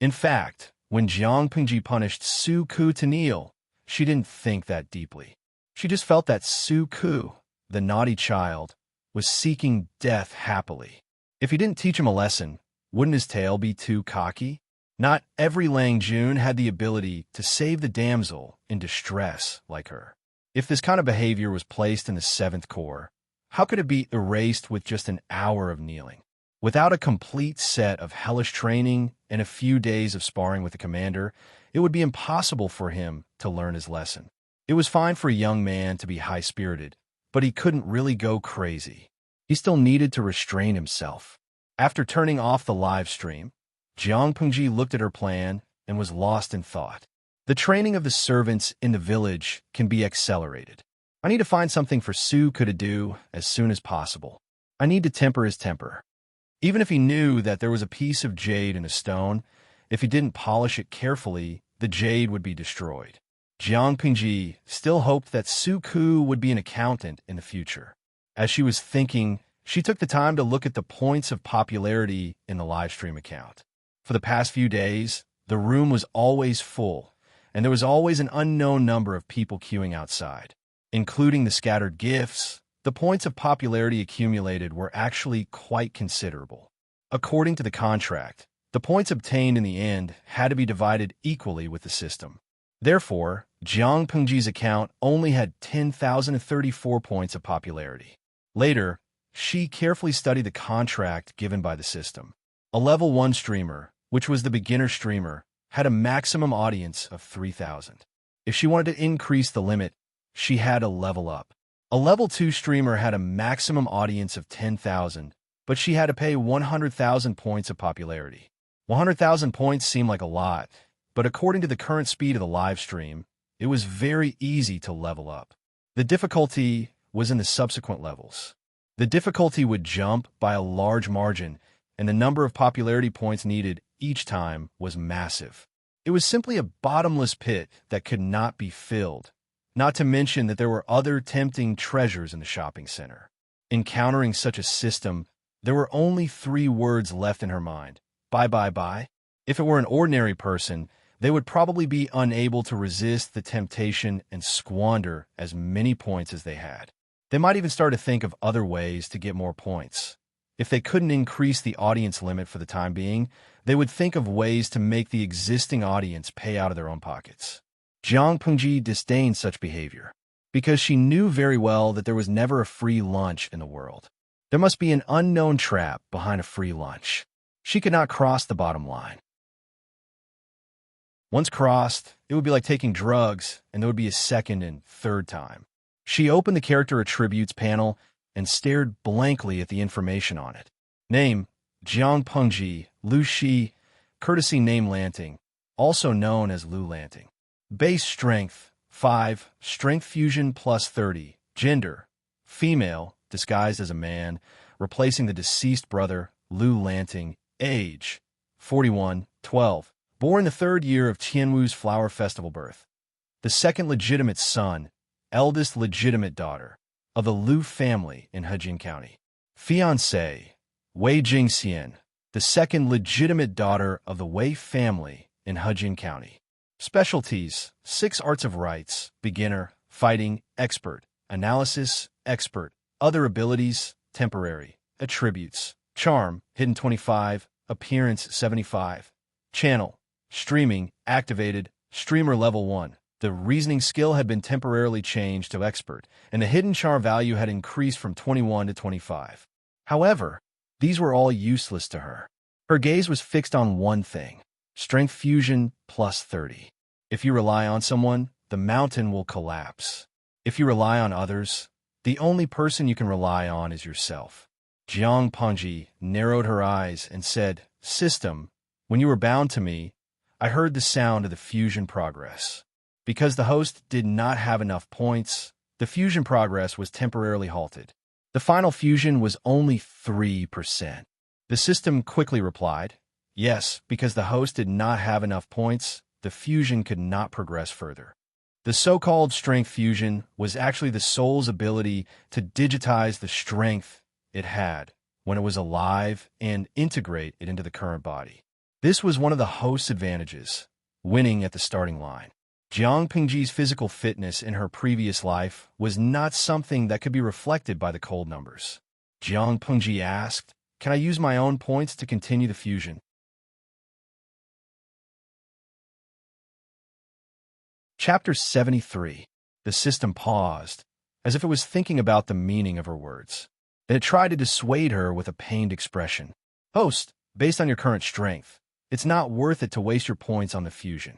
S1: In fact, when Jiang Pengji punished Suku to kneel, she didn't think that deeply. She just felt that Suku, the naughty child, was seeking death happily. If he didn't teach him a lesson, wouldn't his tail be too cocky? Not every Langjun had the ability to save the damsel in distress like her. If this kind of behavior was placed in the 7th Corps, how could it be erased with just an hour of kneeling? Without a complete set of hellish training and a few days of sparring with the commander, it would be impossible for him to learn his lesson. It was fine for a young man to be high-spirited, but he couldn't really go crazy. He still needed to restrain himself. After turning off the live stream, Jiang Pengji looked at her plan and was lost in thought. The training of the servants in the village can be accelerated. I need to find something for Suku to do as soon as possible. I need to temper his temper. Even if he knew that there was a piece of jade in a stone, if he didn't polish it carefully, the jade would be destroyed. Jiang Pengji still hoped that Suku would be an accountant in the future. As she was thinking, she took the time to look at the points of popularity in the livestream account. For the past few days, the room was always full, and there was always an unknown number of people queuing outside. Including the scattered gifts, the points of popularity accumulated were actually quite considerable. According to the contract, the points obtained in the end had to be divided equally with the system. Therefore, Jiang Pengji's account only had 10,034 points of popularity. Later, she carefully studied the contract given by the system. A level 1 streamer, which was the beginner streamer, had a maximum audience of 3,000. If she wanted to increase the limit, she had to level up. A level 2 streamer had a maximum audience of 10,000, but she had to pay 100,000 points of popularity.
S2: 100,000 points seemed like a lot, but according to the current speed of the live stream, it was very easy to level up. The difficulty was in the subsequent levels. The difficulty would jump by a large margin, and the number of popularity points needed each time was massive. It was simply a bottomless pit that could not be filled, not to mention that there were other tempting treasures in the shopping center. Encountering such a system, there were only 3 words left in her mind: buy, buy, buy. If it were an ordinary person, they would probably be unable to resist the temptation and squander as many points as they had. They might even start to think of other ways to get more points. If they couldn't increase the audience limit for the time being, they would think of ways to make the existing audience pay out of their own pockets. Jiang Pengji disdained such behavior, because she knew very well that there was never a free lunch in the world. There must be an unknown trap behind a free lunch. She could not cross the bottom line. Once crossed, it would be like taking drugs, and there would be a second and third time. She opened the character attributes panel and stared blankly at the information on it. Name: Jiang Pengji, Lu Shi, courtesy name Lanting, also known as Lu Lanting. Base strength, 5, strength fusion plus 30. Gender: female, disguised as a man, replacing the deceased brother, Lu Lanting. Age: 41, 12. Born the 3rd year of Tianwu's Flower Festival birth. The second legitimate son, eldest legitimate daughter, of the Lu family in Hejin County. Fiancé: Wei Jingxian, the second legitimate daughter of the Wei family in Hejin County. Specialties: 6 arts of rights, beginner, fighting, expert, analysis, expert, other abilities, temporary, attributes, charm, hidden 25, appearance 75. Channel: streaming, activated, streamer level 1. The reasoning skill had been temporarily changed to expert, and the hidden charm value had increased from 21 to 25. However, these were all useless to her. Her gaze was fixed on one thing: strength fusion plus 30. If you rely on someone, the mountain will collapse. If you rely on others, the only person you can rely on is yourself. Jiang Pengji narrowed her eyes and said, "System, when you were bound to me, I heard the sound of the fusion progress. Because the host did not have enough points, the fusion progress was temporarily halted. The final fusion was only 3%. The system quickly replied, yes, because the host did not have enough points, the fusion could not progress further. The so-called strength fusion was actually the soul's ability to digitize the strength it had when it was alive and integrate it into the current body. This was one of the host's advantages, winning at the starting line. Jiang Pengji's physical fitness in her previous life was not something that could be reflected by the cold numbers. Jiang Pengji asked, "Can I use my own points to continue the fusion?" Chapter 73. The system paused, as if it was thinking about the meaning of her words. Then it tried to dissuade her with a pained expression. "Host, based on your current strength, it's not worth it to waste your points on the fusion."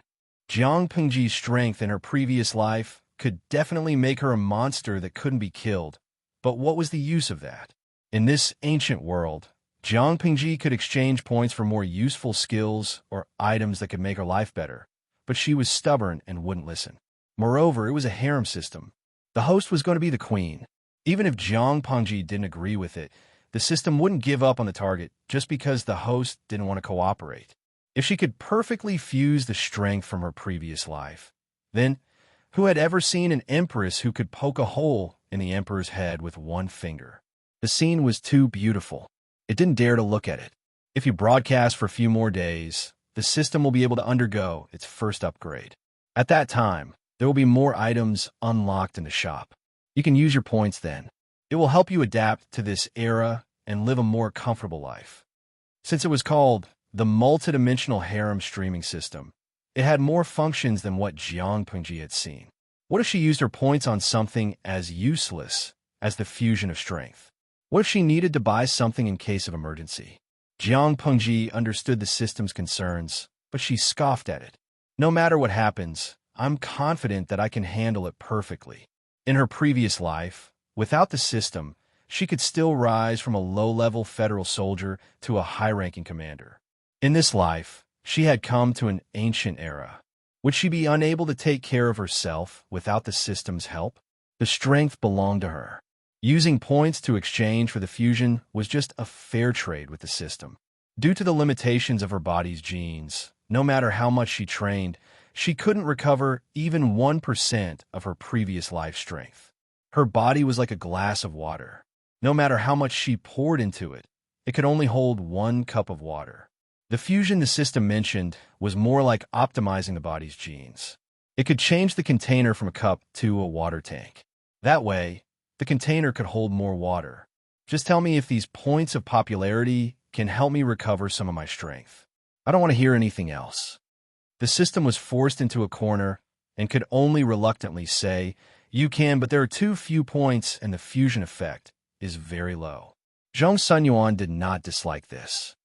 S2: Jiang Pengji's strength in her previous life could definitely make her a monster that couldn't be killed, but what was the use of that? In this ancient world, Jiang Pengji could exchange points for more useful skills or items that could make her life better, but she was stubborn and wouldn't listen. Moreover, it was a harem system. The host was going to be the queen. Even if Jiang Pengji didn't agree with it, the system wouldn't give up on the target just because the host didn't want to cooperate. If she could perfectly fuse the strength from her previous life, then who had ever seen an empress who could poke a hole in the emperor's head with one finger? The scene was too beautiful. It didn't dare to look at it. If you broadcast for a few more days, the system will be able to undergo its first upgrade. At that time, there will be more items unlocked in the shop. You can use your points then. It will help you adapt to this era and live a more comfortable life. Since it was called the multidimensional harem streaming system, it had more functions than what Jiang Pengji had seen. What if she used her points on something as useless as the fusion of strength? What if she needed to buy something in case of emergency? Jiang Pengji understood the system's concerns, but she scoffed at it. No matter what happens, I'm confident that I can handle it perfectly. In her previous life, without the system, she could still rise from a low-level federal soldier to a high-ranking commander. In this life, she had come to an ancient era. Would she be unable to take care of herself without the system's help? The strength belonged to her. Using points to exchange for the fusion was just a fair trade with the system. Due to the limitations of her body's genes, no matter how much she trained, she couldn't recover even 1% of her previous life strength. Her body was like a glass of water. No matter how much she poured into it, it could only hold 1 cup of water. The fusion the system mentioned was more like optimizing the body's genes. It could change the container from a cup to a water tank. That way, the container could hold more water. Just tell me if these points of popularity can help me recover some of my strength. I don't want to hear anything else. The system was forced into a corner and could only reluctantly say, "You can, but there are too few points and the fusion effect is very low." Zhang Sunyuan did not dislike this.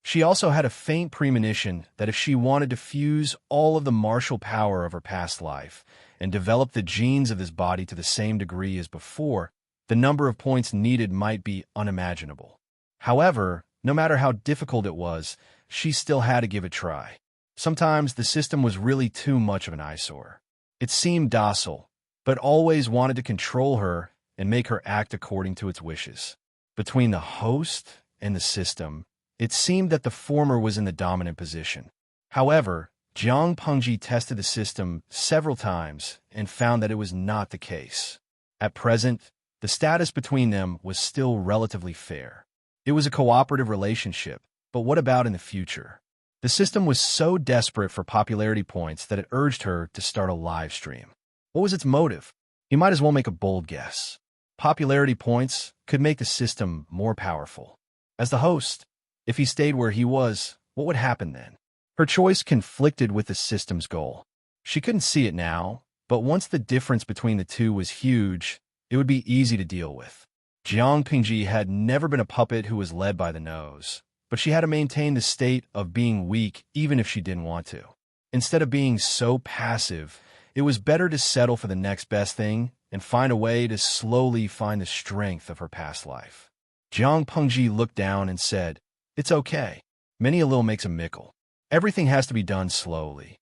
S2: She also had a faint premonition that if she wanted to fuse all of the martial power of her past life and develop the genes of this body to the same degree as before, the number of points needed might be unimaginable. However, no matter how difficult it was, she still had to give it a try. Sometimes the system was really too much of an eyesore. It seemed docile, but always wanted to control her and make her act according to its wishes. Between the host and the system, it seemed that the former was in the dominant position. However, Jiang Pengji tested the system several times and found that it was not the case. At present, the status between them was still relatively fair. It was a cooperative relationship, but what about in the future? The system was so desperate for popularity points that it urged her to start a live stream. What was its motive? You might as well make a bold guess. Popularity points could make the system more powerful. As the host, if he stayed where he was, what would happen then? Her choice conflicted with the system's goal. She couldn't see it now, but once the difference between the two was huge, it would be easy to deal with. Jiang Pingji had never been a puppet who was led by the nose, but she had to maintain the state of being weak even if she didn't want to. Instead of being so passive, it was better to settle for the next best thing and find a way to slowly find the strength of her past life. Jiang Pengji looked down and said, "It's okay. Many a little makes a mickle. Everything has to be done slowly."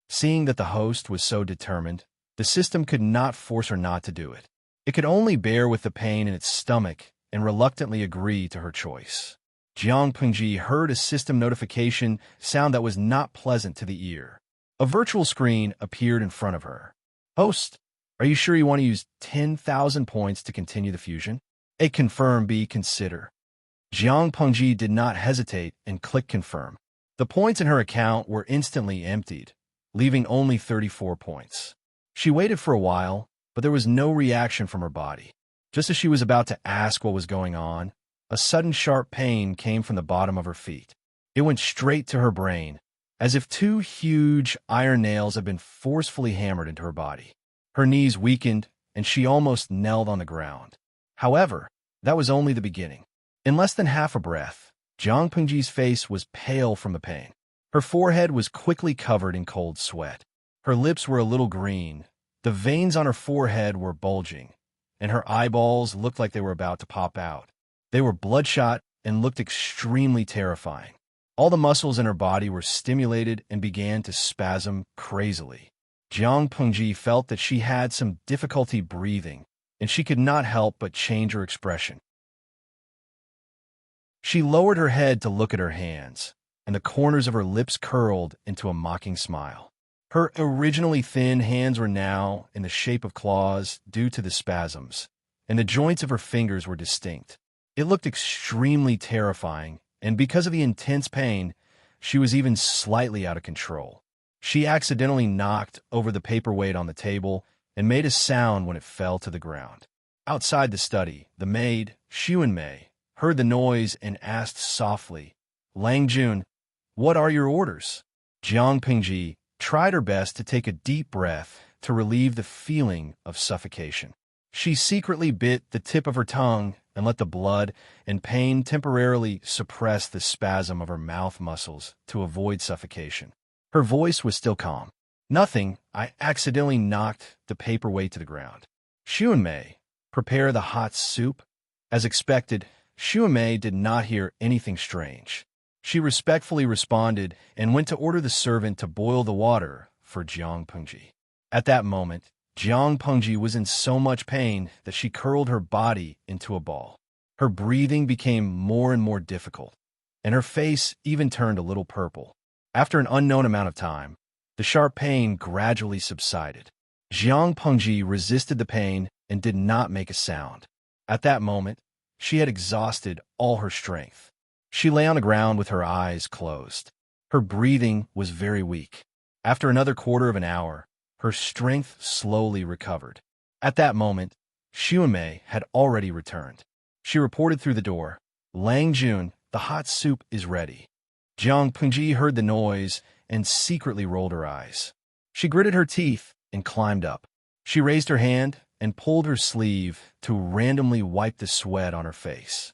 S2: Seeing that the host was so determined, the system could not force her not to do it. It could only bear with the pain in its stomach and reluctantly agree to her choice. Jiang Pengji heard a system notification sound that was not pleasant to the ear. A virtual screen appeared in front of her. "Host, are you sure you want to use 10,000 points to continue the fusion?" A confirm, B consider. Jiang Pengji did not hesitate and clicked confirm. The points in her account were instantly emptied, leaving only 34 points. She waited for a while, but there was no reaction from her body. Just as she was about to ask what was going on, a sudden sharp pain came from the bottom of her feet. It went straight to her brain, as if 2 huge iron nails had been forcefully hammered into her body. Her knees weakened, and she almost knelt on the ground. However, that was only the beginning. In less than half a breath, Jiang Pengji's face was pale from the pain. Her forehead was quickly covered in cold sweat. Her lips were a little green, the veins on her forehead were bulging, and her eyeballs looked like they were about to pop out. They were bloodshot and looked extremely terrifying. All the muscles in her body were stimulated and began to spasm crazily. Jiang Pengji felt that she had some difficulty breathing, and she could not help but change her expression. She lowered her head to look at her hands, and the corners of her lips curled into a mocking smile. Her originally thin hands were now in the shape of claws due to the spasms, and the joints of her fingers were distinct. It looked extremely terrifying, and because of the intense pain, she was even slightly out of control. She accidentally knocked over the paperweight on the table and made a sound when it fell to the ground. Outside the study, the maid, Xuanmei, heard the noise and asked softly, "Lang Jun, what are your orders?" Jiang Pengji tried her best to take a deep breath to relieve the feeling of suffocation. She secretly bit the tip of her tongue and let the blood and pain temporarily suppress the spasm of her mouth muscles to avoid suffocation. Her voice was still calm. "Nothing, I accidentally knocked the paperweight to the ground." "Xuanmei, prepare the hot soup." As expected, Xuemei did not hear anything strange. She respectfully responded and went to order the servant to boil the water for Jiang Pengji. At that moment, Jiang Pengji was in so much pain that she curled her body into a ball. Her breathing became more and more difficult, and her face even turned a little purple. After an unknown amount of time, the sharp pain gradually subsided. Jiang Pengji resisted the pain and did not make a sound. At that moment, she had exhausted all her strength. She lay on the ground with her eyes closed. Her breathing was very weak. After another quarter of an hour, her strength slowly recovered. At that moment, Xuemei had already returned. She reported through the door, "Lang Jun, the hot soup is ready." Jiang Pengji heard the noise and secretly rolled her eyes. She gritted her teeth and climbed up. She raised her hand and pulled her sleeve to randomly wipe the sweat on her face.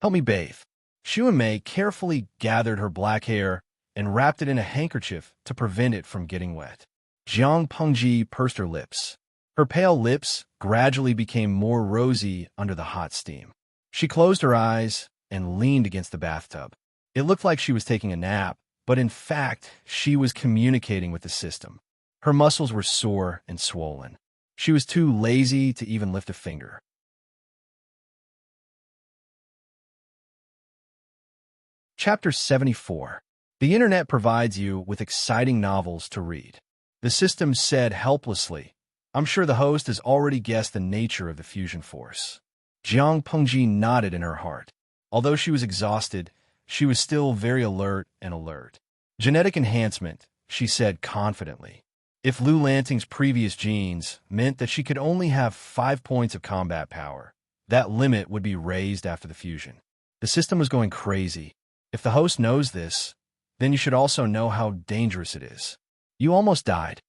S2: "Help me bathe." Xuemei carefully gathered her black hair and wrapped it in a handkerchief to prevent it from getting wet. Jiang Pengji pursed her lips. Her pale lips gradually became more rosy under the hot steam. She closed her eyes and leaned against the bathtub. It looked like she was taking a nap, but in fact, she was communicating with the system. Her muscles were sore and swollen. She was too lazy to even lift a finger. Chapter 74. The internet provides you with exciting novels to read. The system said helplessly, "I'm sure the host has already guessed the nature of the fusion force." Jiang Pengji nodded in her heart. Although she was exhausted, she was still very alert and alert. "Genetic enhancement," she said confidently. If Lu Lanting's previous genes meant that she could only have 5 points of combat power, that limit would be raised after the fusion. The system was going crazy. If the host knows this, then you should also know how dangerous it is. You almost died.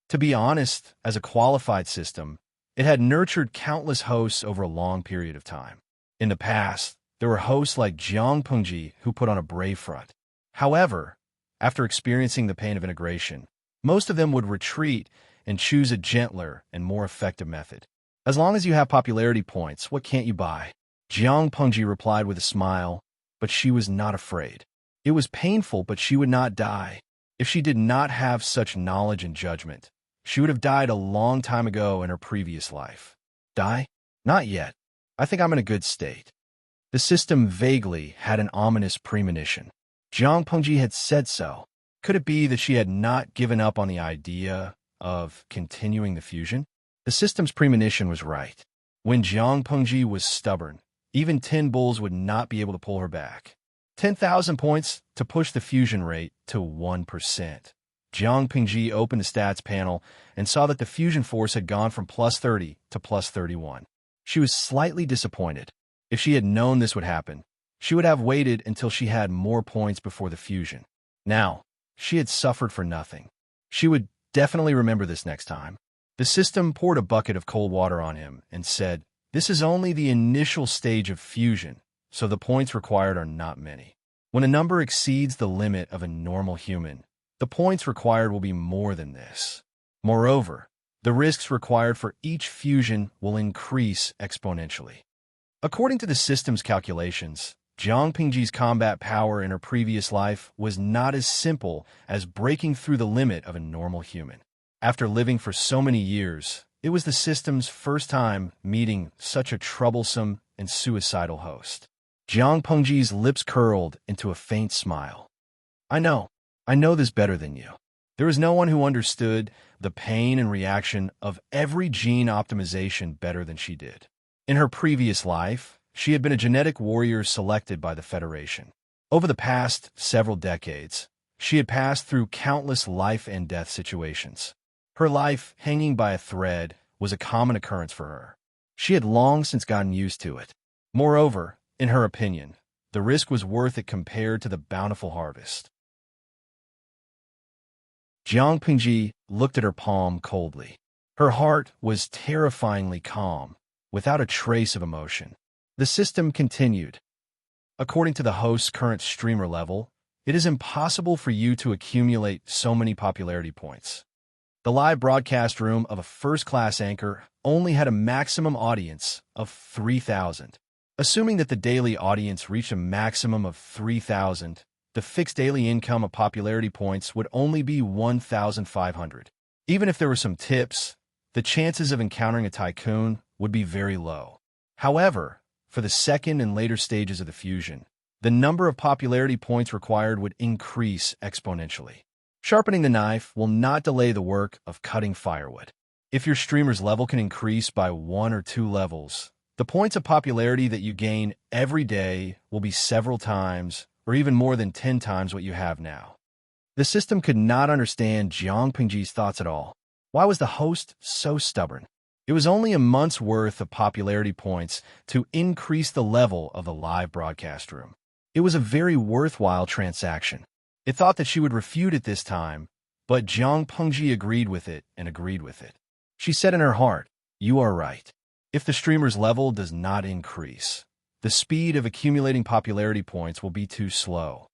S2: To be honest, as a qualified system, it had nurtured countless hosts over a long period of time. In the past, there were hosts like Jiang Pengji who put on a brave front. However, after experiencing the pain of integration, most of them would retreat and choose a gentler and more effective method. "As long as you have popularity points, what can't you buy?" Jiang Pengji replied with a smile, but she was not afraid. It was painful, but she would not die. If she did not have such knowledge and judgment, she would have died a long time ago in her previous life. Die? Not yet. I think I'm in a good state. The system vaguely had an ominous premonition. Jiang Pengji had said so. Could it be that she had not given up on the idea of continuing the fusion? The system's premonition was right. When Jiang Pengji was stubborn, even 10 bulls would not be able to pull her back. 10,000 points to push the fusion rate to 1%. Jiang Pengji opened the stats panel and saw that the fusion force had gone from +30 to +31. She was slightly disappointed. If she had known this would happen, she would have waited until she had more points before the fusion. Now, she had suffered for nothing. She would definitely remember this next time. The system poured a bucket of cold water on him and said, "This is only the initial stage of fusion, so the points required are not many. When a number exceeds the limit of a normal human, the points required will be more than this. Moreover, the risks required for each fusion will increase exponentially." According to the system's calculations, Jiang Pengji's combat power in her previous life was not as simple as breaking through the limit of a normal human. After living for so many years, it was the system's first time meeting such a troublesome and suicidal host. Jiang Pengji's lips curled into a faint smile. I know this better than you. There is no one who understood the pain and reaction of every gene optimization better than she did. In her previous life, she had been a genetic warrior selected by the Federation. Over the past several decades, she had passed through countless life and death situations. Her life, hanging by a thread, was a common occurrence for her. She had long since gotten used to it. Moreover, in her opinion, the risk was worth it compared to the bountiful harvest. Jiang Pengji looked at her palm coldly. Her heart was terrifyingly calm, without a trace of emotion. The system continued. According to the host's current streamer level, it is impossible for you to accumulate so many popularity points. The live broadcast room of a first-class anchor only had a maximum audience of 3,000. Assuming that the daily audience reached a maximum of 3,000, the fixed daily income of popularity points would only be 1,500. Even if there were some tips, the chances of encountering a tycoon would be very low. However, for the second and later stages of the fusion, the number of popularity points required would increase exponentially. Sharpening the knife will not delay the work of cutting firewood. If your streamer's level can increase by 1 or 2 levels, the points of popularity that you gain every day will be several times or even more than 10 times what you have now. The system could not understand Jiang Pingji's thoughts at all. Why was the host so stubborn? It was only a month's worth of popularity points to increase the level of the live broadcast room. It was a very worthwhile transaction. It thought that she would refute it this time, but Jiang Pengji agreed with it and agreed with it. She said in her heart, "You are right. If the streamer's level does not increase, the speed of accumulating popularity points will be too slow."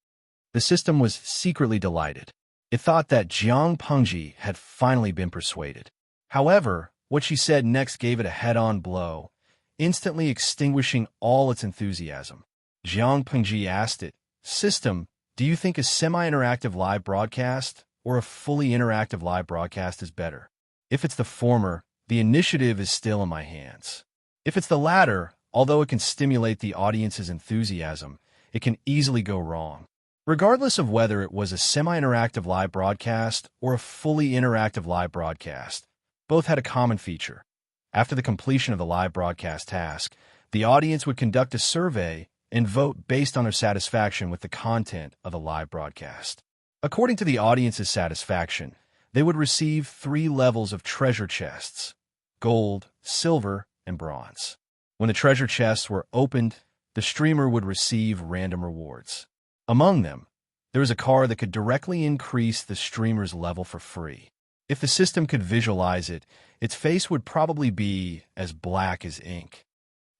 S2: The system was secretly delighted. It thought that Jiang Pengji had finally been persuaded. However, what she said next gave it a head-on blow, instantly extinguishing all its enthusiasm. Jiang Pengji asked it, "System, do you think a semi-interactive live broadcast or a fully interactive live broadcast is better? If it's the former, the initiative is still in my hands. If it's the latter, although it can stimulate the audience's enthusiasm, it can easily go wrong." Regardless of whether it was a semi-interactive live broadcast or a fully interactive live broadcast, both had a common feature. After the completion of the live broadcast task, the audience would conduct a survey and vote based on their satisfaction with the content of the live broadcast. According to the audience's satisfaction, they would receive 3 levels of treasure chests: gold, silver, and bronze. When the treasure chests were opened, the streamer would receive random rewards. Among them, there was a card that could directly increase the streamer's level for free. If the system could visualize it, its face would probably be as black as ink.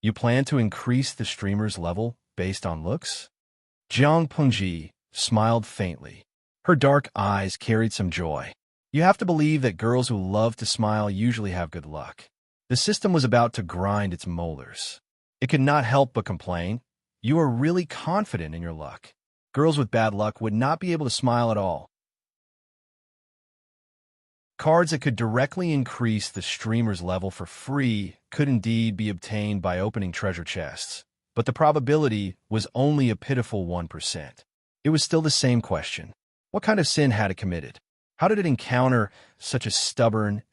S2: You plan to increase the streamer's level based on looks? Jiang Pengji smiled faintly. Her dark eyes carried some joy. You have to believe that girls who love to smile usually have good luck. The system was about to grind its molars. It could not help but complain. You are really confident in your luck. Girls with bad luck would not be able to smile at all. Cards that could directly increase the streamer's level for free could indeed be obtained by opening treasure chests, but the probability was only a pitiful 1%. It was still the same question. What kind of sin had it committed? How did it encounter such a stubborn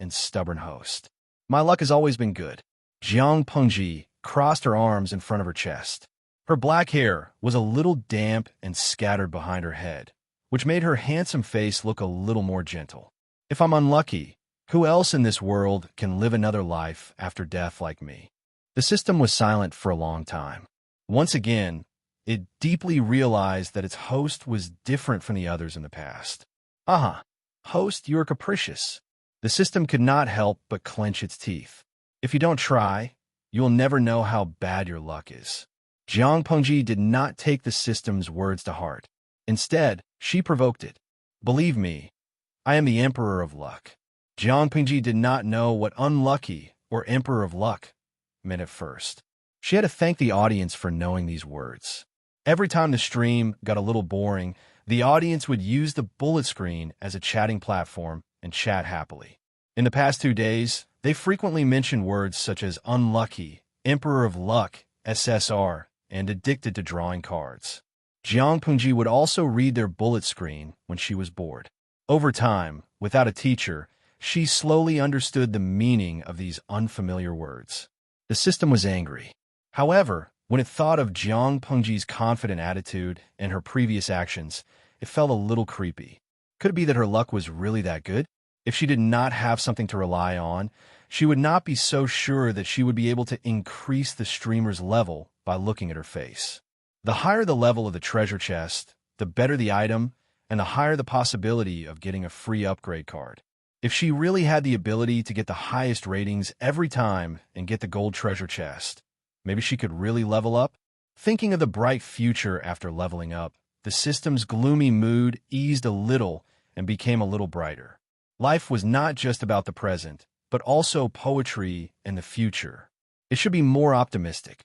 S2: host? My luck has always been good. Jiang Pengji crossed her arms in front of her chest. Her black hair was a little damp and scattered behind her head, which made her handsome face look a little more gentle. If I'm unlucky, who else in this world can live another life after death like me? The system was silent for a long time. Once again, it deeply realized that its host was different from the others in the past. Host, you are capricious. The system could not help but clench its teeth. If you don't try, you will never know how bad your luck is. Jiang Pengji did not take the system's words to heart. Instead, she provoked it. "Believe me, I am the Emperor of Luck." Jiang Pengji did not know what unlucky or Emperor of Luck meant at first. She had to thank the audience for knowing these words. Every time the stream got a little boring, the audience would use the bullet screen as a chatting platform and chat happily. In the past 2 days, they frequently mentioned words such as unlucky, Emperor of Luck, SSR, and addicted to drawing cards. Jiang Pengji would also read their bullet screen when she was bored. Over time, without a teacher, she slowly understood the meaning of these unfamiliar words. The system was angry. However, when it thought of Jiang Pengji's confident attitude and her previous actions, it felt a little creepy. Could it be that her luck was really that good? If she did not have something to rely on, she would not be so sure that she would be able to increase the streamer's level by looking at her face. The higher the level of the treasure chest, the better the item, and the higher the possibility of getting a free upgrade card. If she really had the ability to get the highest ratings every time and get the gold treasure chest, maybe she could really level up? Thinking of the bright future after leveling up, the system's gloomy mood eased a little and became a little brighter. Life was not just about the present, but also poetry and the future. It should be more optimistic.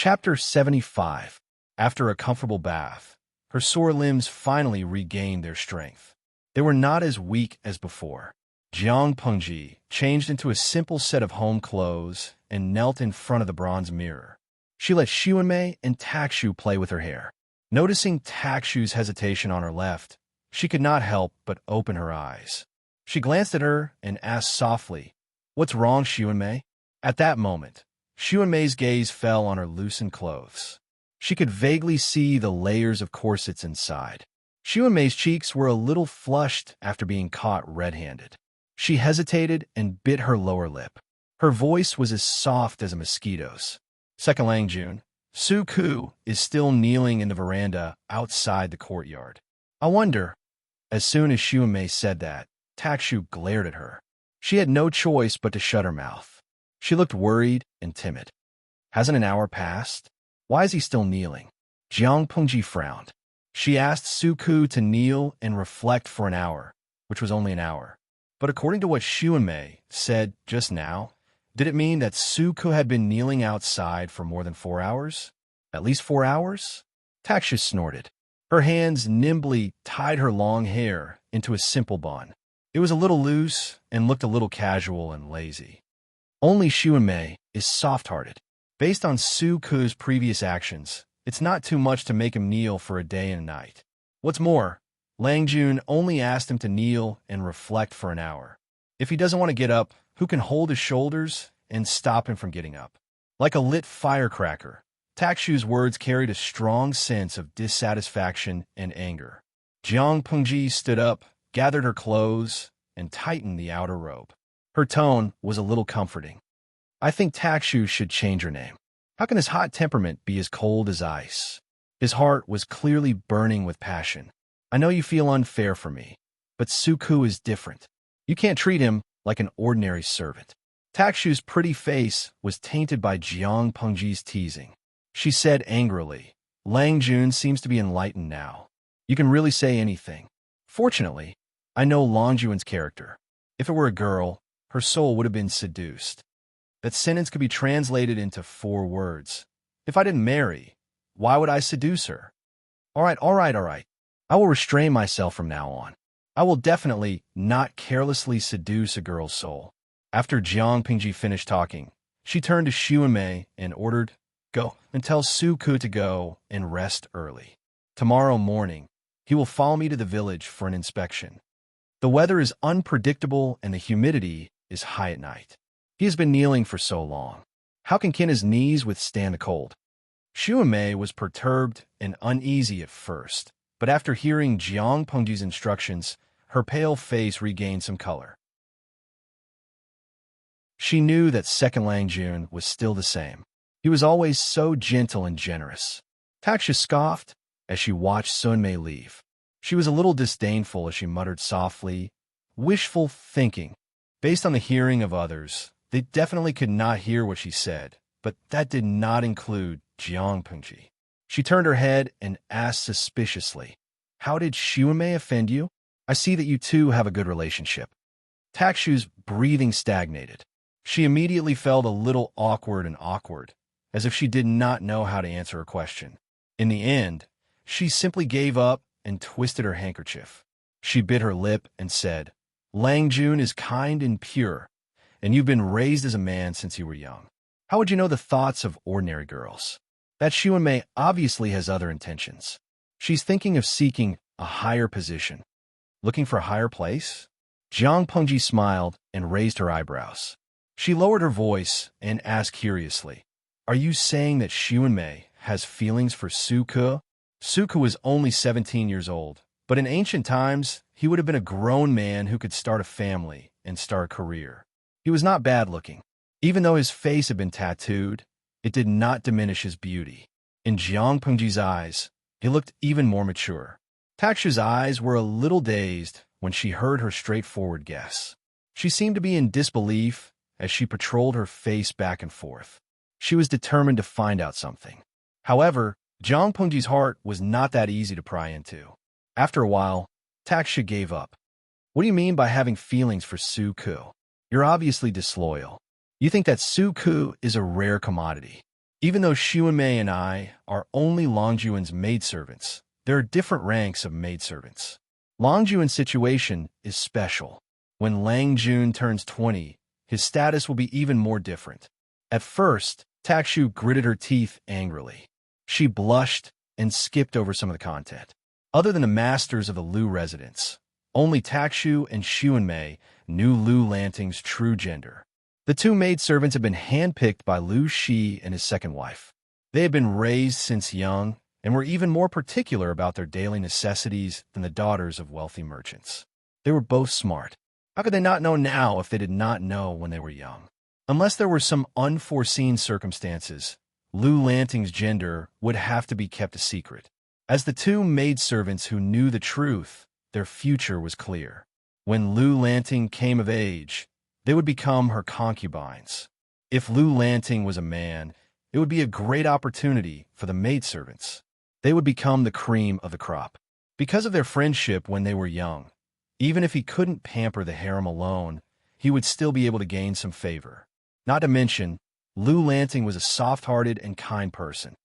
S2: Chapter 75. After a comfortable bath, her sore limbs finally regained their strength. They were not as weak as before. Jiang Pengji changed into a simple set of home clothes and knelt in front of the bronze mirror. She let Xuanmei and Takshu play with her hair. Noticing Takshu's hesitation on her left, she could not help but open her eyes. She glanced at her and asked softly, "What's wrong, Xuanmei?" At that moment, Xuanmei's gaze fell on her loosened clothes. She could vaguely see the layers of corsets inside. Xuanmei's cheeks were a little flushed after being caught red-handed. She hesitated and bit her lower lip. Her voice was as soft as a mosquito's. Second Langjun, Su Ku is still kneeling in the veranda outside the courtyard. I wonder. As soon as Xuanmei said that, Takshu glared at her. She had no choice but to shut her mouth. She looked worried and timid. Hasn't an hour passed? Why is he still kneeling? Jiang Pengji frowned. She asked Su Ku to kneel and reflect for an hour, which was only an hour. But according to what Xuanmei said just now, did it mean that Su Ku had been kneeling outside for more than 4 hours? At least 4 hours? Takshu snorted. Her hands nimbly tied her long hair into a simple bun. It was a little loose and looked a little casual and lazy. Only Xuanmei is soft-hearted. Based on Su Ku's previous actions, it's not too much to make him kneel for a day and a night. What's more, Langjun only asked him to kneel and reflect for an hour. If he doesn't want to get up, who can hold his shoulders and stop him from getting up? Like a lit firecracker, Takshu's words carried a strong sense of dissatisfaction and anger. Jiang Pengji stood up, gathered her clothes, and tightened the outer robe. Her tone was a little comforting. I think Takshu should change her name. How can his hot temperament be as cold as ice? His heart was clearly burning with passion. I know you feel unfair for me, but Su Ku is different. You can't treat him like an ordinary servant. Takshu's pretty face was tainted by Jiang Pengji's teasing. She said angrily, Langjun seems to be enlightened now. You can really say anything. Fortunately, I know Langjun's character. If it were a girl, her soul would have been seduced. That sentence could be translated into 4 words. If I didn't marry, why would I seduce her? All right. I will restrain myself from now on. I will definitely not carelessly seduce a girl's soul. After Jiang Pengji finished talking, she turned to Xuanmei and ordered, Go and tell Su Ku to go and rest early. Tomorrow morning, he will follow me to the village for an inspection. The weather is unpredictable and the humidity is high at night. He has been kneeling for so long. How can his knees withstand the cold? Xuanmei was perturbed and uneasy at first, but after hearing Jiang Pengji's instructions, her pale face regained some color. She knew that Second Langjun was still the same. He was always so gentle and generous. Takshu scoffed as she watched Xuanmei leave. She was a little disdainful as she muttered softly, wishful thinking. Based on the hearing of others, they definitely could not hear what she said, but that did not include Jiang Pengji. She turned her head and asked suspiciously, How did Xuanmei offend you? I see that you two have a good relationship. Takshu's breathing stagnated. She immediately felt a little awkward, as if she did not know how to answer a question. In the end, she simply gave up and twisted her handkerchief. She bit her lip and said, Langjun is kind and pure, and you've been raised as a man since you were young. How would you know the thoughts of ordinary girls? That Xuanmei obviously has other intentions. She's thinking of seeking a higher position. Looking for a higher place? Jiang Pengji smiled and raised her eyebrows. She lowered her voice and asked curiously, Are you saying that Xuanmei has feelings for Su Ku? Su Ku was only 17 years old, but in ancient times, he would have been a grown man who could start a family and start a career. He was not bad looking. Even though his face had been tattooed, it did not diminish his beauty. In Jiang Pengji's eyes, he looked even more mature. Takshu's eyes were a little dazed when she heard her straightforward guess. She seemed to be in disbelief as she patrolled her face back and forth. She was determined to find out something. However, Jiang Pengji's heart was not that easy to pry into. After a while, Takshu gave up. What do you mean by having feelings for Su Ku? You're obviously disloyal. You think that Su Ku is a rare commodity.
S1: Even though Xuanmei and I are only Longjuan's maidservants, there are different ranks of maidservants. Longjuan's situation is special. When Lang Jun turns 20, his status will be even more different. At first, Takshu gritted her teeth angrily. She blushed and skipped over some of the content. Other than the masters of the Lu residence, only Takshu and Xuanmei knew Lu Lanting's true gender. The two maidservants had been handpicked by Lu Shi and his second wife. They had been raised since young and were even more particular about their daily necessities than the daughters of wealthy merchants. They were both smart. How could they not know now if they did not know when they were young? Unless there were some unforeseen circumstances, Lu Lanting's gender would have to be kept a secret. As the two maidservants who knew the truth, their future was clear. When Lu Lanting came of age, they would become her concubines. If Lu Lanting was a man, it would be a great opportunity for the maidservants. They would become the cream of the crop. Because of their friendship when they were young, even if he couldn't pamper the harem alone, he would still be able to gain some favor. Not to mention, Lu Lanting was a soft-hearted and kind person.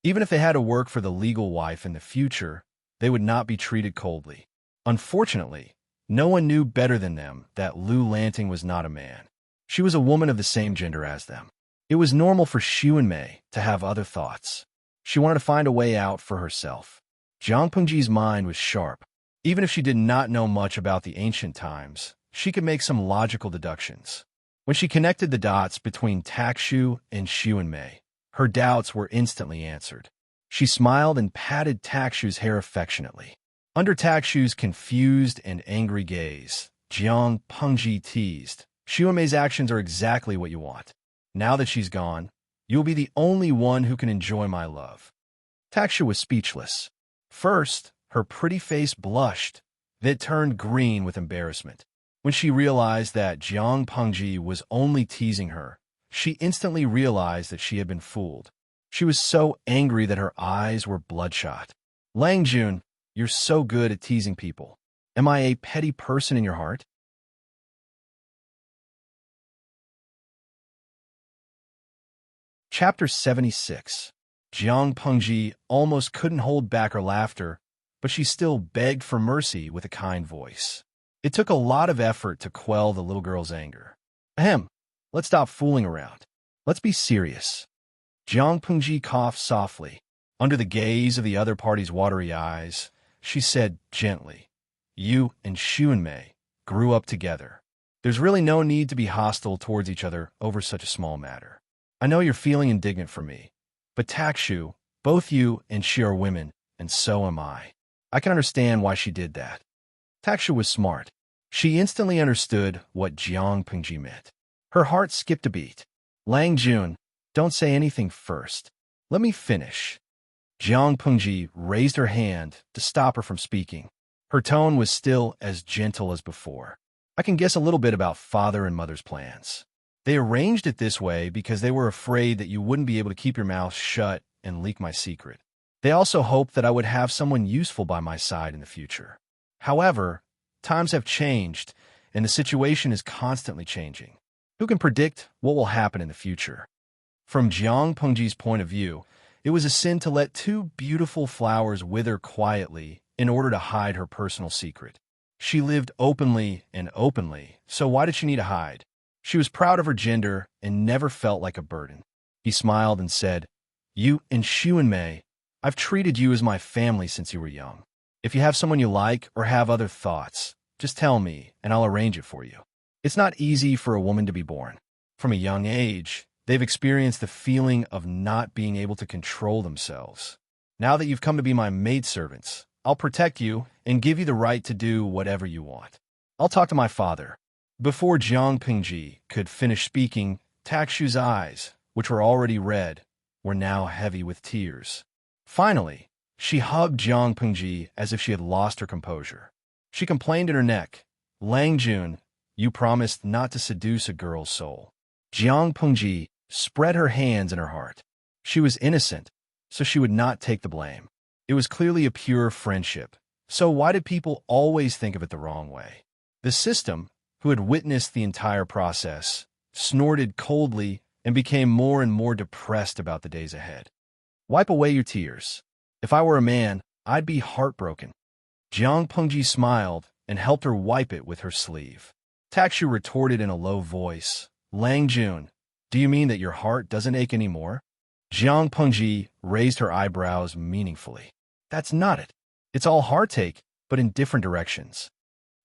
S1: Even if they had to work for the legal wife in the future, they would not be treated coldly. Unfortunately, no one knew better than them that Lu Lanting was not a man. She was a woman of the same gender as them. It was normal for Xuanmei to have other thoughts. She wanted to find a way out for herself. Jiang Pengji's mind was sharp. Even if she did not know much about the ancient times, she could make some logical deductions. When she connected the dots between Takshu and Xuanmei, her doubts were instantly answered. She smiled and patted Takshu's hair affectionately. Under Takshu's confused and angry gaze, Jiang Pengji teased, "Xuanmei's actions are exactly what you want. Now that she's gone, you'll be the only one who can enjoy my love." Takshu was speechless. First, her pretty face blushed, then it turned green with embarrassment. When she realized that Jiang Pengji was only teasing her, she instantly realized that she had been fooled. She was so angry that her eyes were bloodshot. "Lang Jun, you're so good at teasing people. Am I a petty person in your heart?" Chapter 76. Jiang Pengji almost couldn't hold back her laughter, but she still begged for mercy with a kind voice. It took a lot of effort to quell the little girl's anger. "Ahem, let's stop fooling around. Let's be serious." Jiang Pengji coughed softly. Under the gaze of the other party's watery eyes, she said gently, "You and Xuanmei grew up together. There's really no need to be hostile towards each other over such a small matter. I know you're feeling indignant for me, but Takshu, both you and she are women, and so am I. I can understand why she did that." Takshu was smart. She instantly understood what Jiang Pengji meant. Her heart skipped a beat. "Lang Jun, don't say anything first. Let me finish." Jiang Pengji raised her hand to stop her from speaking. Her tone was still as gentle as before. "I can guess a little bit about father and mother's plans. They arranged it this way because they were afraid that you wouldn't be able to keep your mouth shut and leak my secret. They also hoped that I would have someone useful by my side in the future. However, times have changed, and the situation is constantly changing. Who can predict what will happen in the future?" From Jiang Pengji's point of view, it was a sin to let two beautiful flowers wither quietly in order to hide her personal secret. She lived openly, so why did she need to hide? She was proud of her gender and never felt like a burden. He smiled and said, "You and Xuanmei, I've treated you as my family since you were young. If you have someone you like or have other thoughts, just tell me and I'll arrange it for you. It's not easy for a woman to be born. From a young age, they've experienced the feeling of not being able to control themselves. Now that you've come to be my maidservants, I'll protect you and give you the right to do whatever you want. I'll talk to my father." Before Jiang Pengji could finish speaking, Takshu's eyes, which were already red, were now heavy with tears. Finally, she hugged Jiang Pengji as if she had lost her composure. She complained in her neck, "Lang Jun, you promised not to seduce a girl's soul." Jiang Pengji spread her hands in her heart. She was innocent, so she would not take the blame. It was clearly a pure friendship, so why did people always think of it the wrong way? The system, who had witnessed the entire process, snorted coldly
S2: and became more and more depressed about the days ahead. Wipe away your tears. If I were a man, I'd be heartbroken. Jiang Pengji smiled and helped her wipe it with her sleeve. Takshu retorted in a low voice, Lang Jun, do you mean that your heart doesn't ache anymore? Jiang Pengji raised her eyebrows meaningfully. That's not it. It's all heartache, but in different directions.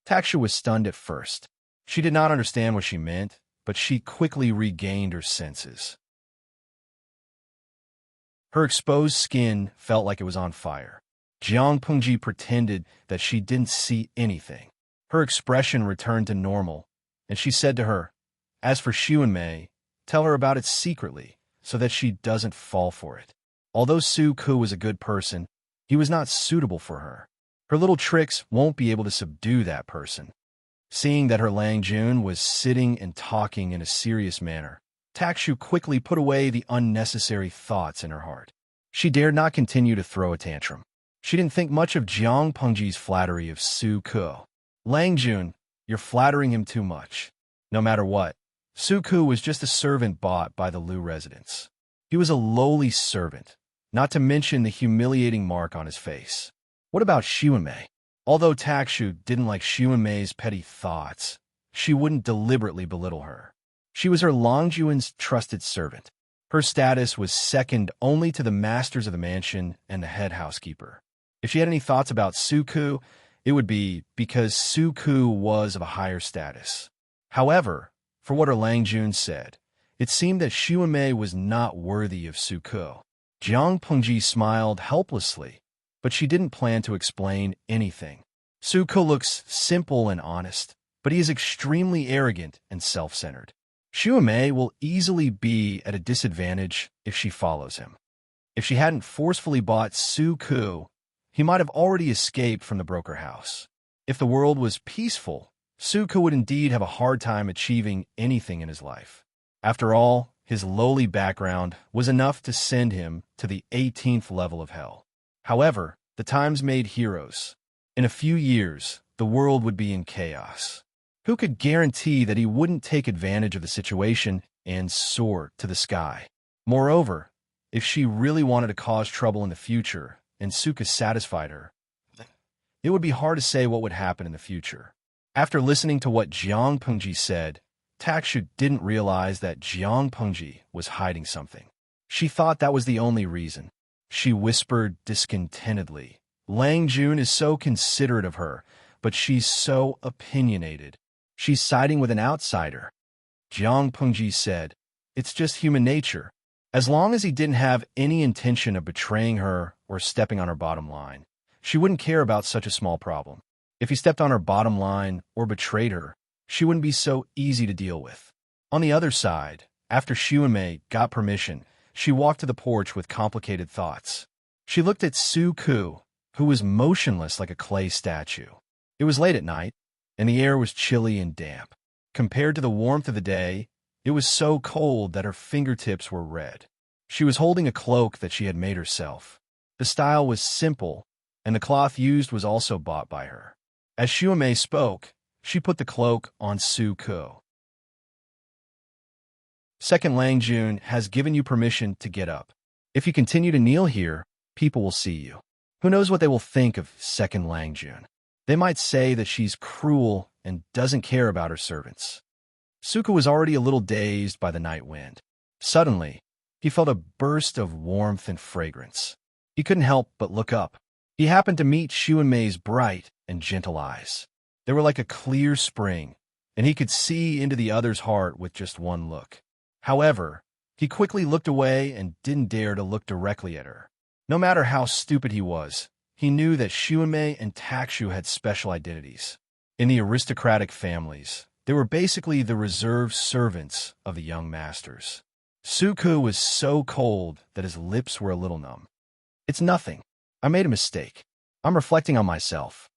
S2: Takshu was stunned at first. She did not understand what she meant, but she quickly regained her senses. Her exposed skin felt like it was on fire. Jiang Pengji pretended that she didn't see anything. Her expression returned to normal, and she said to her, as for Xuanmei, tell her about it secretly, so that she doesn't fall for it. Although Su Ku was a good person, he was not suitable for her. Her little tricks won't be able to subdue that person. Seeing that her Lang Jun was sitting and talking in a serious manner, Takshu quickly put away the unnecessary thoughts in her heart. She dared not continue to throw a tantrum. She didn't think much of Jiang Pengji's flattery of Su Ku. Lang Jun, you're flattering him too much. No matter what, Su Ku was just a servant bought by the Lu residents. He was a lowly servant, not to mention the humiliating mark on his face. What about Xuanmei? Although Takshu didn't like Xuanmei's petty thoughts, she wouldn't deliberately belittle her. She was her Longjuan's trusted servant. Her status was second only to the masters of the mansion and the head housekeeper. If she had any thoughts about Su Ku, it would be because Su Ku was of a higher status. However, for what her Lang Jun said, it seemed that Xuanmei was not worthy of Su Ku. Jiang Pengji smiled helplessly, but she didn't plan to explain anything. Su Ku looks simple and honest, but he is extremely arrogant and self-centered. Xuanmei will easily be at a disadvantage if she follows him. If she hadn't forcefully bought Su Ku, he might have already escaped from the broker house. If the world was peaceful, Su Ku would indeed have a hard time achieving anything in his life. After all, his lowly background was enough to send him to the 18th level of hell. However, the times made heroes. In a few years, the world would be in chaos. Who could guarantee that he wouldn't take advantage of the situation and soar to the sky? Moreover, if she really wanted to cause trouble in the future and Su Ku satisfied her, it would be hard to say what would happen in the future. After listening to what Jiang Pengji said, Takshu didn't realize that Jiang Pengji was hiding something. She thought that was the only reason. She whispered discontentedly, Lang Jun is so considerate of her, but she's so opinionated. She's siding with an outsider. Jiang Pengji said, it's just human nature. As long as he didn't have any intention of betraying her or stepping on her bottom line, she wouldn't care about such a small problem. If he stepped on her bottom line or betrayed her, she wouldn't be so easy to deal with. On the other side, after Xuanmei got permission, she walked to the porch with complicated thoughts. She looked at Su Ku, who was motionless like a clay statue. It was late at night, and the air was chilly and damp. Compared to the warmth of the day, it was so cold that her fingertips were red. She was holding a cloak that she had made herself. The style was simple, and the cloth used was also bought by her. As Xuanmei spoke, she put the cloak on Su Ku. Second Lang Jun has given you permission to get up. If you continue to kneel here, people will see you. Who knows what they will think of Second Lang Jun? They might say that she's cruel and doesn't care about her servants. Su Ku was already a little dazed by the night wind. Suddenly, he felt a burst of warmth and fragrance. He couldn't help but look up. He happened to meet Xuanmei's bright and gentle eyes. They were like a clear spring, and he could see into the other's heart with just one look. However, he quickly looked away and didn't dare to look directly at her. No matter how stupid he was, he knew that Xuanmei and Takshu had special identities. In the aristocratic families, they were basically the reserved servants of the young masters. Su Ku was so cold that his lips were a little numb. It's nothing. I made a mistake. I'm reflecting on myself.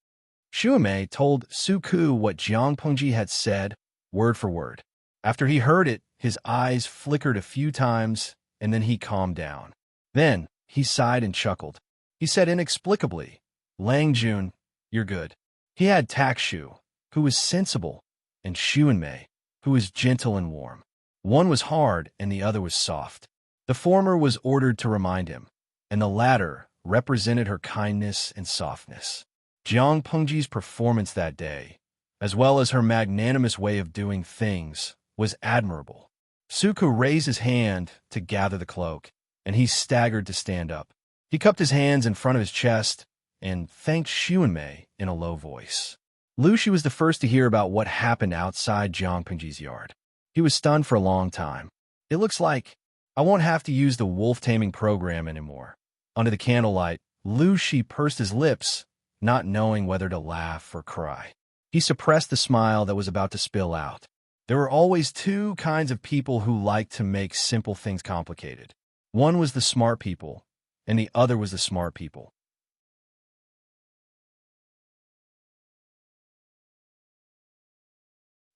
S2: Xuanmei told Su Ku what Jiang Pengji had said, word for word. After he heard it, his eyes flickered a few times, and then he calmed down. Then, he sighed and chuckled. He said inexplicably, Lang Jun, you're good. He had Takshu, who was sensible, and Xuanmei, who was gentle and warm. One was hard and the other was soft. The former was ordered to remind him, and the latter represented her kindness and softness. Jiang Pengji's performance that day, as well as her magnanimous way of doing things, was admirable. Suku raised his hand to gather the cloak, and he staggered to stand up. He cupped his hands in front of his chest and thanked Xuanmei in a low voice. Lu Shi was the first to hear about what happened outside Jiang Pengji's yard. He was stunned for a long time. It looks like I won't have to use the wolf taming program anymore. Under the candlelight, Lu Shi pursed his lips, not knowing whether to laugh or cry. He suppressed the smile that was about to spill out. There were always two kinds of people who liked to make simple things complicated. One was the smart people, and the other was the smart people.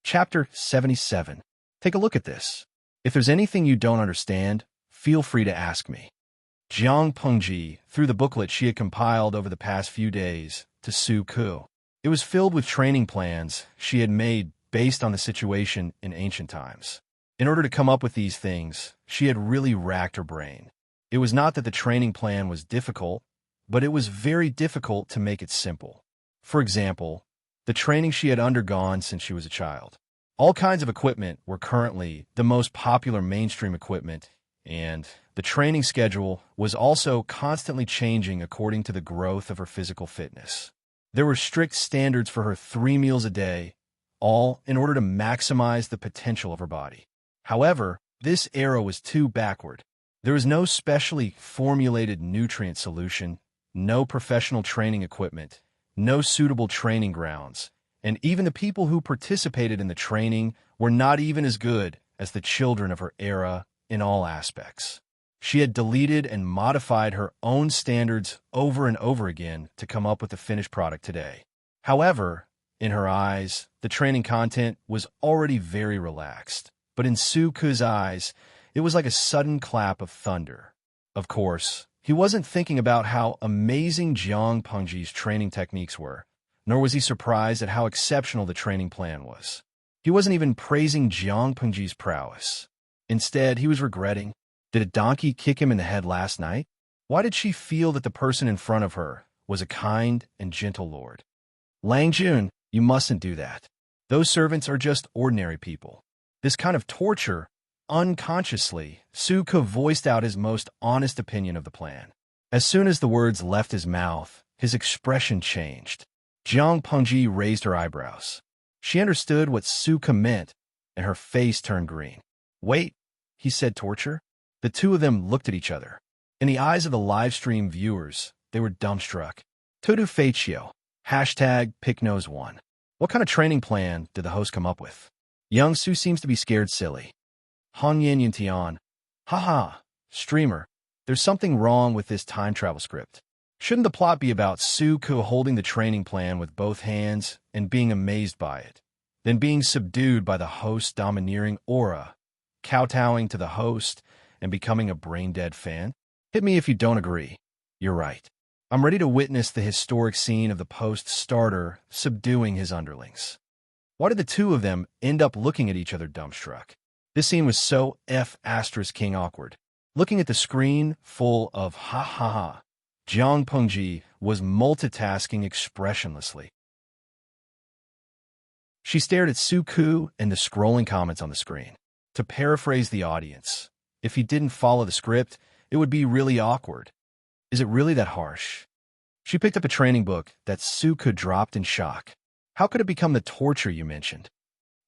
S2: Chapter 77. Take a look at this. If there's anything you don't understand, feel free to ask me. Jiang Pengji threw the booklet she had compiled over the past few days to Su Ku. It was filled with training plans she had made based on the situation in ancient times. In order to come up with these things, she had really racked her brain. It was not that the training plan was difficult, but it was very difficult to make it simple. For example, the training she had undergone since she was a child. All kinds of equipment were currently the most popular mainstream equipment, and the training schedule was also constantly changing according to the growth of her physical fitness. There were strict standards for her 3 meals a day, all in order to maximize the potential of her body. However, this era was too backward. There was no specially formulated nutrient solution, no professional training equipment, no suitable training grounds, and even the people who participated in the training were not even as good as the children of her era in all aspects. She had deleted and modified her own standards over and over again to come up with the finished product today. However, in her eyes, the training content was already very relaxed, but in Su Ku's eyes, it was like a sudden clap of thunder. Of course, he wasn't thinking about how amazing Jiang Pengji's training techniques were, nor was he surprised at how exceptional the training plan was. He wasn't even praising Jiang Pengji's prowess. Instead, he was regretting, did a donkey kick him in the head last night? Why did she feel that the person in front of her was a kind and gentle lord? Lang Jun, you mustn't do that. Those servants are just ordinary people. This kind of torture, unconsciously, Su Ku voiced out his most honest opinion of the plan. As soon as the words left his mouth, his expression changed. Jiang Pengji raised her eyebrows. She understood what Su Ku meant, and her face turned green. Wait, he said, torture? The two of them looked at each other. In the eyes of the livestream viewers, they were dumbstruck. Todo Faccio. #PickNose1. What kind of training plan did the host come up with? Young Su seems to be scared silly. Han Yin Yin Tian. Haha, streamer. There's something wrong with this time travel script. Shouldn't the plot be about Su Ku holding the training plan with both hands and being amazed by it, then being subdued by the host's domineering aura, kowtowing to the host, and becoming a brain-dead fan? Hit me if you don't agree. You're right. I'm ready to witness the historic scene of the post-starter subduing his underlings. Why did the two of them end up looking at each other dumbstruck? This scene was so King awkward. Looking at the screen full of ha-ha-ha, Jiang Pengji was multitasking expressionlessly. She stared at Su Ku and the scrolling comments on the screen. To paraphrase the audience, if he didn't follow the script, it would be really awkward. Is it really that harsh? She picked up a training book that Su Ku dropped in shock. How could it become the torture you mentioned?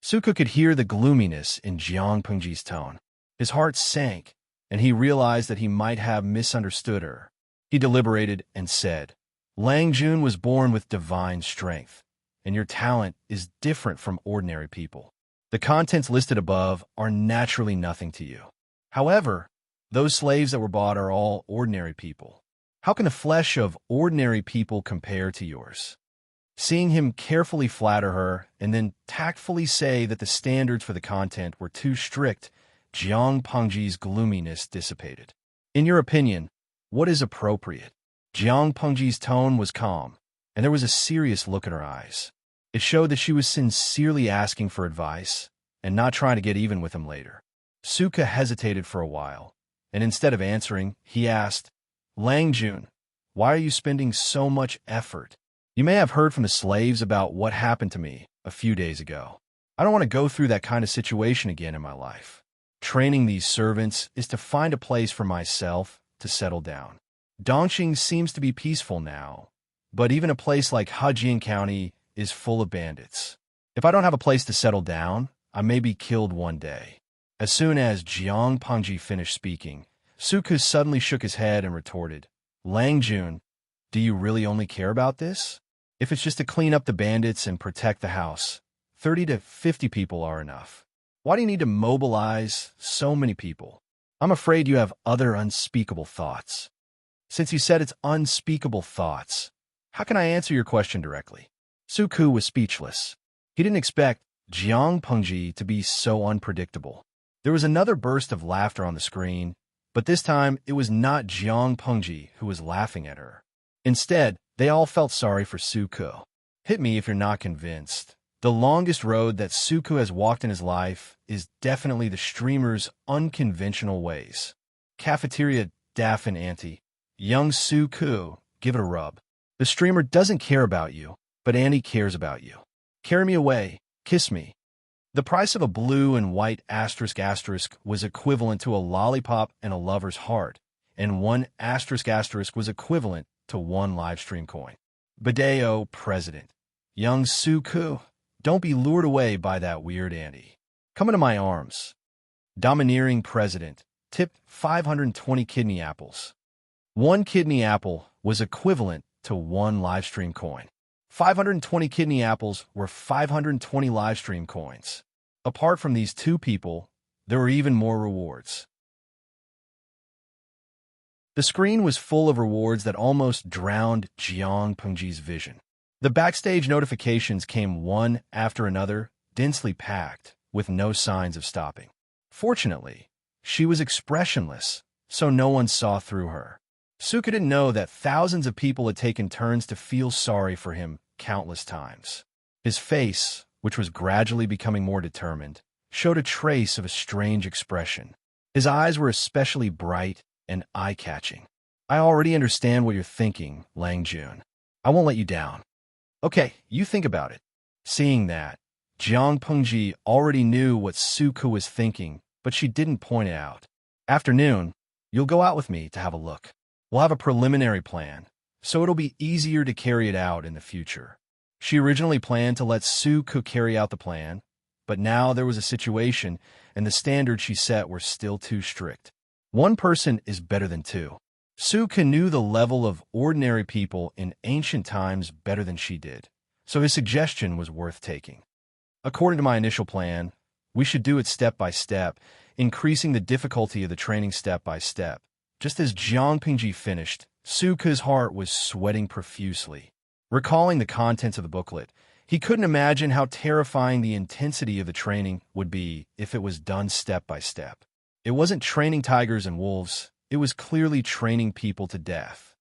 S2: Su Ku could hear the gloominess in Jiang Pengji's tone. His heart sank, and he realized that he might have misunderstood her. He deliberated and said, Lang Jun was born with divine strength, and your talent is different from ordinary people. The contents listed above are naturally nothing to you. However, those slaves that were bought are all ordinary people. How can the flesh of ordinary people compare to yours? Seeing him carefully flatter her and then tactfully say that the standards for the content were too strict, Jiang Pengji's gloominess dissipated. In your opinion, what is appropriate? Jiang Pengji's tone was calm, and there was a serious look in her eyes. It showed that she was sincerely asking for advice and not trying to get even with him later. Suka hesitated for a while, and instead of answering, he asked, Langjun, why are you spending so much effort? You may have heard from the slaves about what happened to me a few days ago. I don't want to go through that kind of situation again in my life. Training these servants is to find a place for myself to settle down. Dongqing seems to be peaceful now, but even a place like Hejian County is full of bandits. If I don't have a place to settle down, I may be killed one day. As soon as Jiang Pengji finished speaking, Suku suddenly shook his head and retorted, Langjun, do you really only care about this? If it's just to clean up the bandits and protect the house, 30 to 50 people are enough. Why do you need to mobilize so many people? I'm afraid you have other unspeakable thoughts. Since you said it's unspeakable thoughts, how can I answer your question directly? Suku was speechless. He didn't expect Jiang Pengji to be so unpredictable. There was another burst of laughter on the screen, but this time it was not Jiang Pengji who was laughing at her. Instead, they all felt sorry for Suku. Hit me if you're not convinced. The longest road that Suku has walked in his life is definitely the streamer's unconventional ways. Cafeteria Daffin Auntie. Young Suku, give it a rub. The streamer doesn't care about you, but Annie cares about you. Carry me away, kiss me. The price of a blue and white asterisk asterisk was equivalent to a lollipop and a lover's heart, and one asterisk asterisk was equivalent to one livestream coin. Bideo President. Young Suku, don't be lured away by that weird Annie. Come into my arms. Domineering President. Tip 520 kidney apples. One kidney apple was equivalent to one livestream coin. 520 kidney apples were 520 livestream coins. Apart from these two people, there were even more rewards. The screen was full of rewards that almost drowned Jiang Pengji's vision. The backstage notifications came one after another, densely packed, with no signs of stopping. Fortunately, she was expressionless, so no one saw through her. Suka didn't know that thousands of people had taken turns to feel sorry for him countless times. His face, which was gradually becoming more determined, showed a trace of a strange expression. His eyes were especially bright and eye-catching. I already understand what you're thinking, Langjun. I won't let you down. Okay, you think about it. Seeing that, Jiang Pengji already knew what Suku was thinking, but she didn't point it out. Afternoon, you'll go out with me to have a look. We'll have a preliminary plan, so it'll be easier to carry it out in the future. She originally planned to let Suku carry out the plan, but now there was a situation, and the standards she set were still too strict. One person is better than two. Suku knew the level of ordinary people in ancient times better than she did, so his suggestion was worth taking. According to my initial plan, we should do it step by step, increasing the difficulty of the training step by step. Just as Jiang Pengji finished, Suku's heart was sweating profusely. Recalling the contents of the booklet, he couldn't imagine how terrifying the intensity of the training would be if it was done step by step. It wasn't training tigers and wolves, it was clearly training people to death.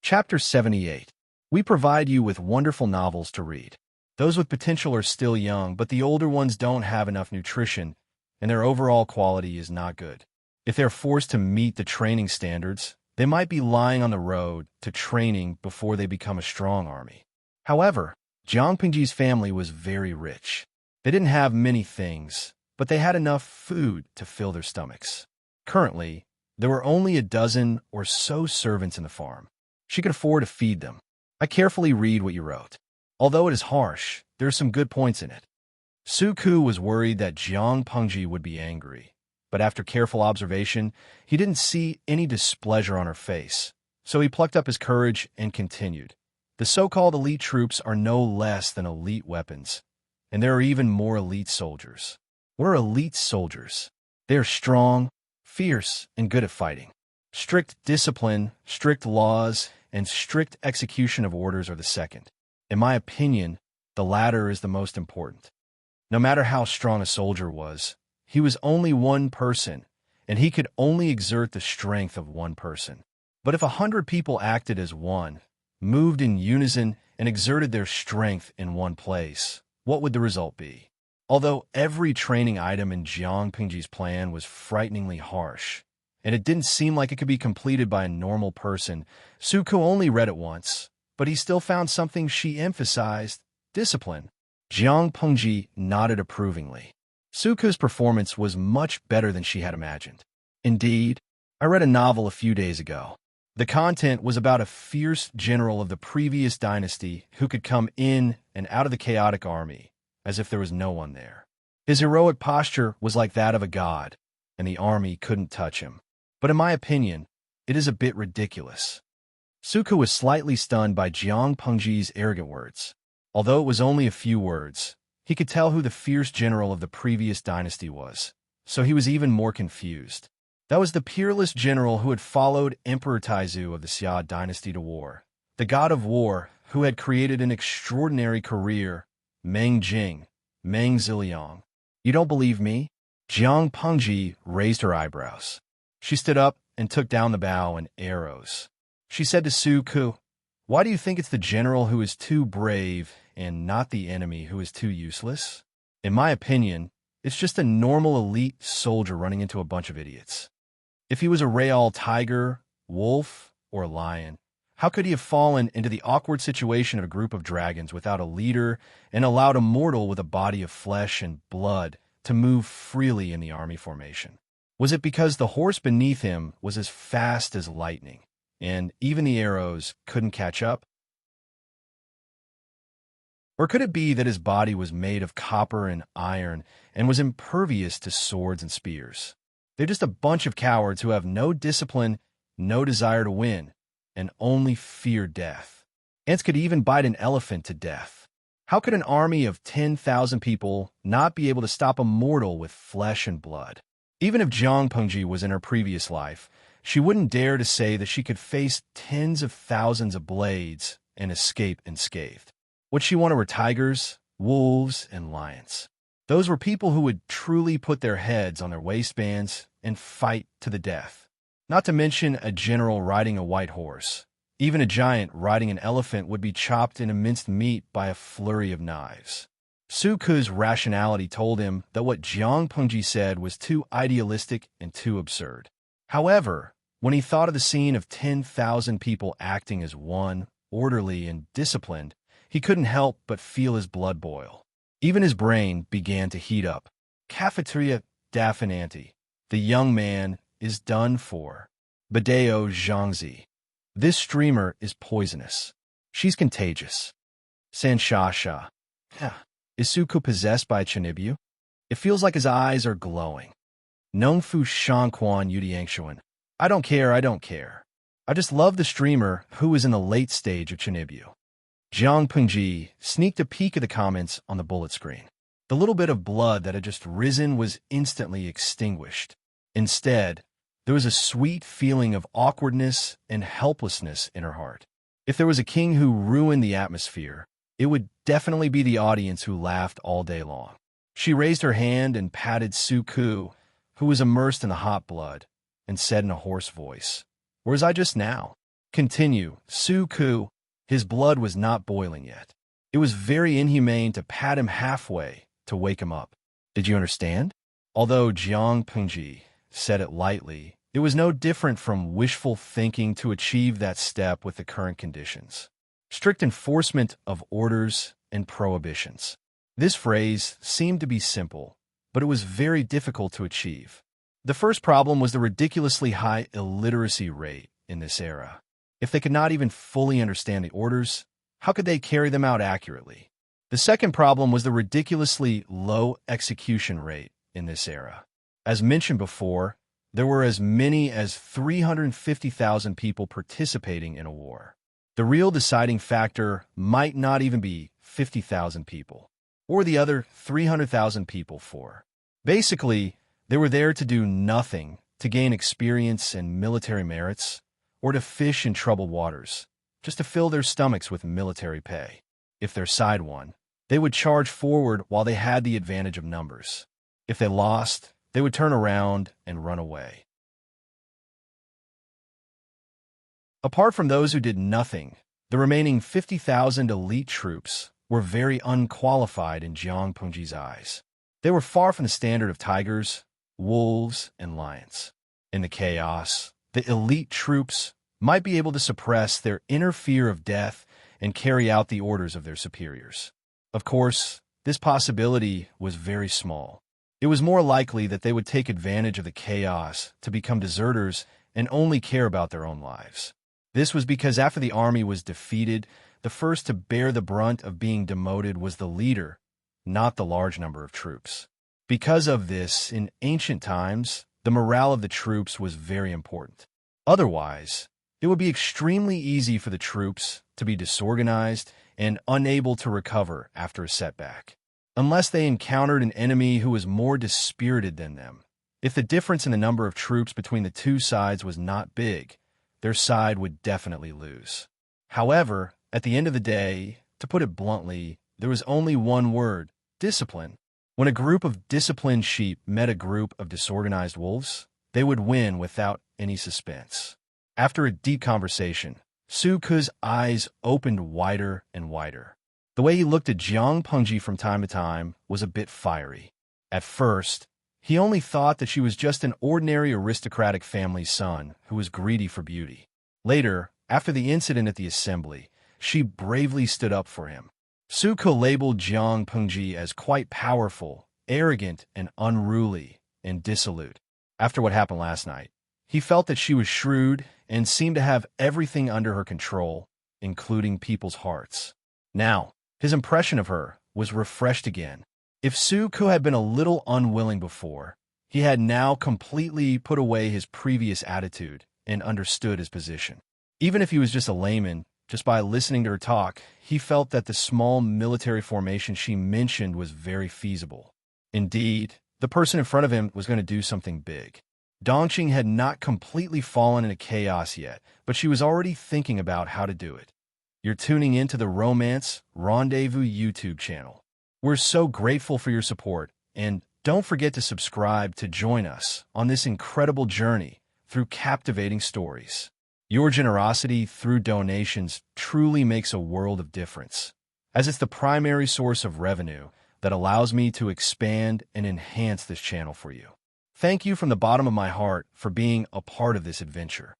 S2: Chapter 78. We provide you with wonderful novels to read. Those with potential are still young, but the older ones don't have enough nutrition, and their overall quality is not good. If they're forced to meet the training standards, they might be lying on the road to training before they become a strong army. However, Jiang Pengji's family was very rich. They didn't have many things, but they had enough food to fill their stomachs. Currently, there were only a dozen or so servants in the farm. She could afford to feed them. I carefully read what you wrote. Although it is harsh, there are some good points in it. Suku was worried that Jiang Pengji would be angry, but after careful observation, he didn't see any displeasure on her face, so he plucked up his courage and continued. The so-called elite troops are no less than elite weapons, and there are even more elite soldiers. What are elite soldiers? They are strong, fierce, and good at fighting. Strict discipline, strict laws, and strict execution of orders are the second. In my opinion, the latter is the most important. No matter how strong a soldier was, he was only one person, and he could only exert the strength of one person. But if 100 people acted as one, moved in unison, and exerted their strength in one place, what would the result be? Although every training item in Jiang Pingji's plan was frighteningly harsh, and it didn't seem like it could be completed by a normal person, Suko only read it once, but he still found something she emphasized: discipline. Jiang Pengji nodded approvingly. Suko's performance was much better than she had imagined. Indeed, I read a novel a few days ago. The content was about a fierce general of the previous dynasty who could come in and out of the chaotic army as if there was no one there. His heroic posture was like that of a god, and the army couldn't touch him. But in my opinion, it is a bit ridiculous. Suko was slightly stunned by Jiang Pengji's arrogant words. Although it was only a few words, he could tell who the fierce general of the previous dynasty was, so he was even more confused. That was the peerless general who had followed Emperor Taizu of the Xia dynasty to war, the god of war who had created an extraordinary career, Meng Jing, Meng Ziliang. You don't believe me? Jiang Pengji raised her eyebrows. She stood up and took down the bow and arrows. She said to Suko, "Why do you think it's the general who is too brave and not the enemy who is too useless? In my opinion, it's just a normal elite soldier running into a bunch of idiots. If he was a real tiger, wolf, or lion, how could he have fallen into the awkward situation of a group of dragons without a leader and allowed a mortal with a body of flesh and blood to move freely in the army formation? Was it because the horse beneath him was as fast as lightning, and even the arrows couldn't catch up? Or could it be that his body was made of copper and iron and was impervious to swords and spears? They're just a bunch of cowards who have no discipline, no desire to win, and only fear death. Ants could even bite an elephant to death. How could an army of 10,000 people not be able to stop a mortal with flesh and blood? Even if Jiang Pengji was in her previous life, she wouldn't dare to say that she could face tens of thousands of blades and escape unscathed. What she wanted were tigers, wolves, and lions. Those were people who would truly put their heads on their waistbands and fight to the death. Not to mention a general riding a white horse. Even a giant riding an elephant would be chopped into minced meat by a flurry of knives. Suko's rationality told him that what Jiang Pengji said was too idealistic and too absurd. However, when he thought of the scene of 10,000 people acting as one, orderly and disciplined, he couldn't help but feel his blood boil. Even his brain began to heat up. Cafeteria Dafinanti. The young man is done for. Badeo Zhangzi. This streamer is poisonous. She's contagious. Sanshasha. Is Suko possessed by Chinibu? It feels like his eyes are glowing. Nongfu Shangquan Yudiangshuan. I don't care. I just love the streamer who is in the late stage of Chinibu. Jiang Pengji sneaked a peek at the comments on the bullet screen. The little bit of blood that had just risen was instantly extinguished. Instead, there was a sweet feeling of awkwardness and helplessness in her heart. If there was a king who ruined the atmosphere, it would definitely be the audience who laughed all day long. She raised her hand and patted Suko, who was immersed in the hot blood, and said in a hoarse voice, "Where was I just now?" Continue, Suko. His blood was not boiling yet. It was very inhumane to pat him halfway to wake him up. Did you understand? Although Jiang Pengji said it lightly, it was no different from wishful thinking to achieve that step with the current conditions. Strict enforcement of orders and prohibitions. This phrase seemed to be simple, but it was very difficult to achieve. The first problem was the ridiculously high illiteracy rate in this era. If they could not even fully understand the orders, how could they carry them out accurately? The second problem was the ridiculously low execution rate in this era. As mentioned before, there were as many as 350,000 people participating in a war. The real deciding factor might not even be 50,000 people, or the other 300,000 people for. Basically, they were there to do nothing to gain experience and military merits, or to fish in troubled waters, just to fill their stomachs with military pay. If their side won, they would charge forward while they had the advantage of numbers. If they lost, they would turn around and run away. Apart from those who did nothing, the remaining 50,000 elite troops were very unqualified in Jiang Pengji's eyes. They were far from the standard of tigers, wolves, and lions. In the chaos, the elite troops might be able to suppress their inner fear of death and carry out the orders of their superiors. Of course, this possibility was very small. It was more likely that they would take advantage of the chaos to become deserters and only care about their own lives. This was because after the army was defeated, the first to bear the brunt of being demoted was the leader, not the large number of troops. Because of this, in ancient times, the morale of the troops was very important. Otherwise, it would be extremely easy for the troops to be disorganized and unable to recover after a setback, unless they encountered an enemy who was more dispirited than them. If the difference in the number of troops between the two sides was not big, their side would definitely lose. However, at the end of the day, to put it bluntly, there was only one word: discipline. When a group of disciplined sheep met a group of disorganized wolves, they would win without any suspense. After a deep conversation, Su Ke's eyes opened wider and wider. The way he looked at Jiang Pengji from time to time was a bit fiery. At first, he only thought that she was just an ordinary aristocratic family's son who was greedy for beauty. Later, after the incident at the assembly, she bravely stood up for him. Su Ke labeled Jiang Pengji as quite powerful, arrogant, and unruly, and dissolute. After what happened last night, he felt that she was shrewd and seemed to have everything under her control, including people's hearts. Now, his impression of her was refreshed again. If Su Ke had been a little unwilling before, he had now completely put away his previous attitude and understood his position. Even if he was just a layman, just by listening to her talk, he felt that the small military formation she mentioned was very feasible. Indeed, the person in front of him was going to do something big. Dongqing had not completely fallen into chaos yet, but she was already thinking about how to do it. You're tuning into the Romance Rendezvous YouTube channel. We're so grateful for your support, and don't forget to subscribe to join us on this incredible journey through captivating stories. Your generosity through donations truly makes a world of difference, as it's the primary source of revenue that allows me to expand and enhance this channel for you. Thank you from the bottom of my heart for being a part of this adventure.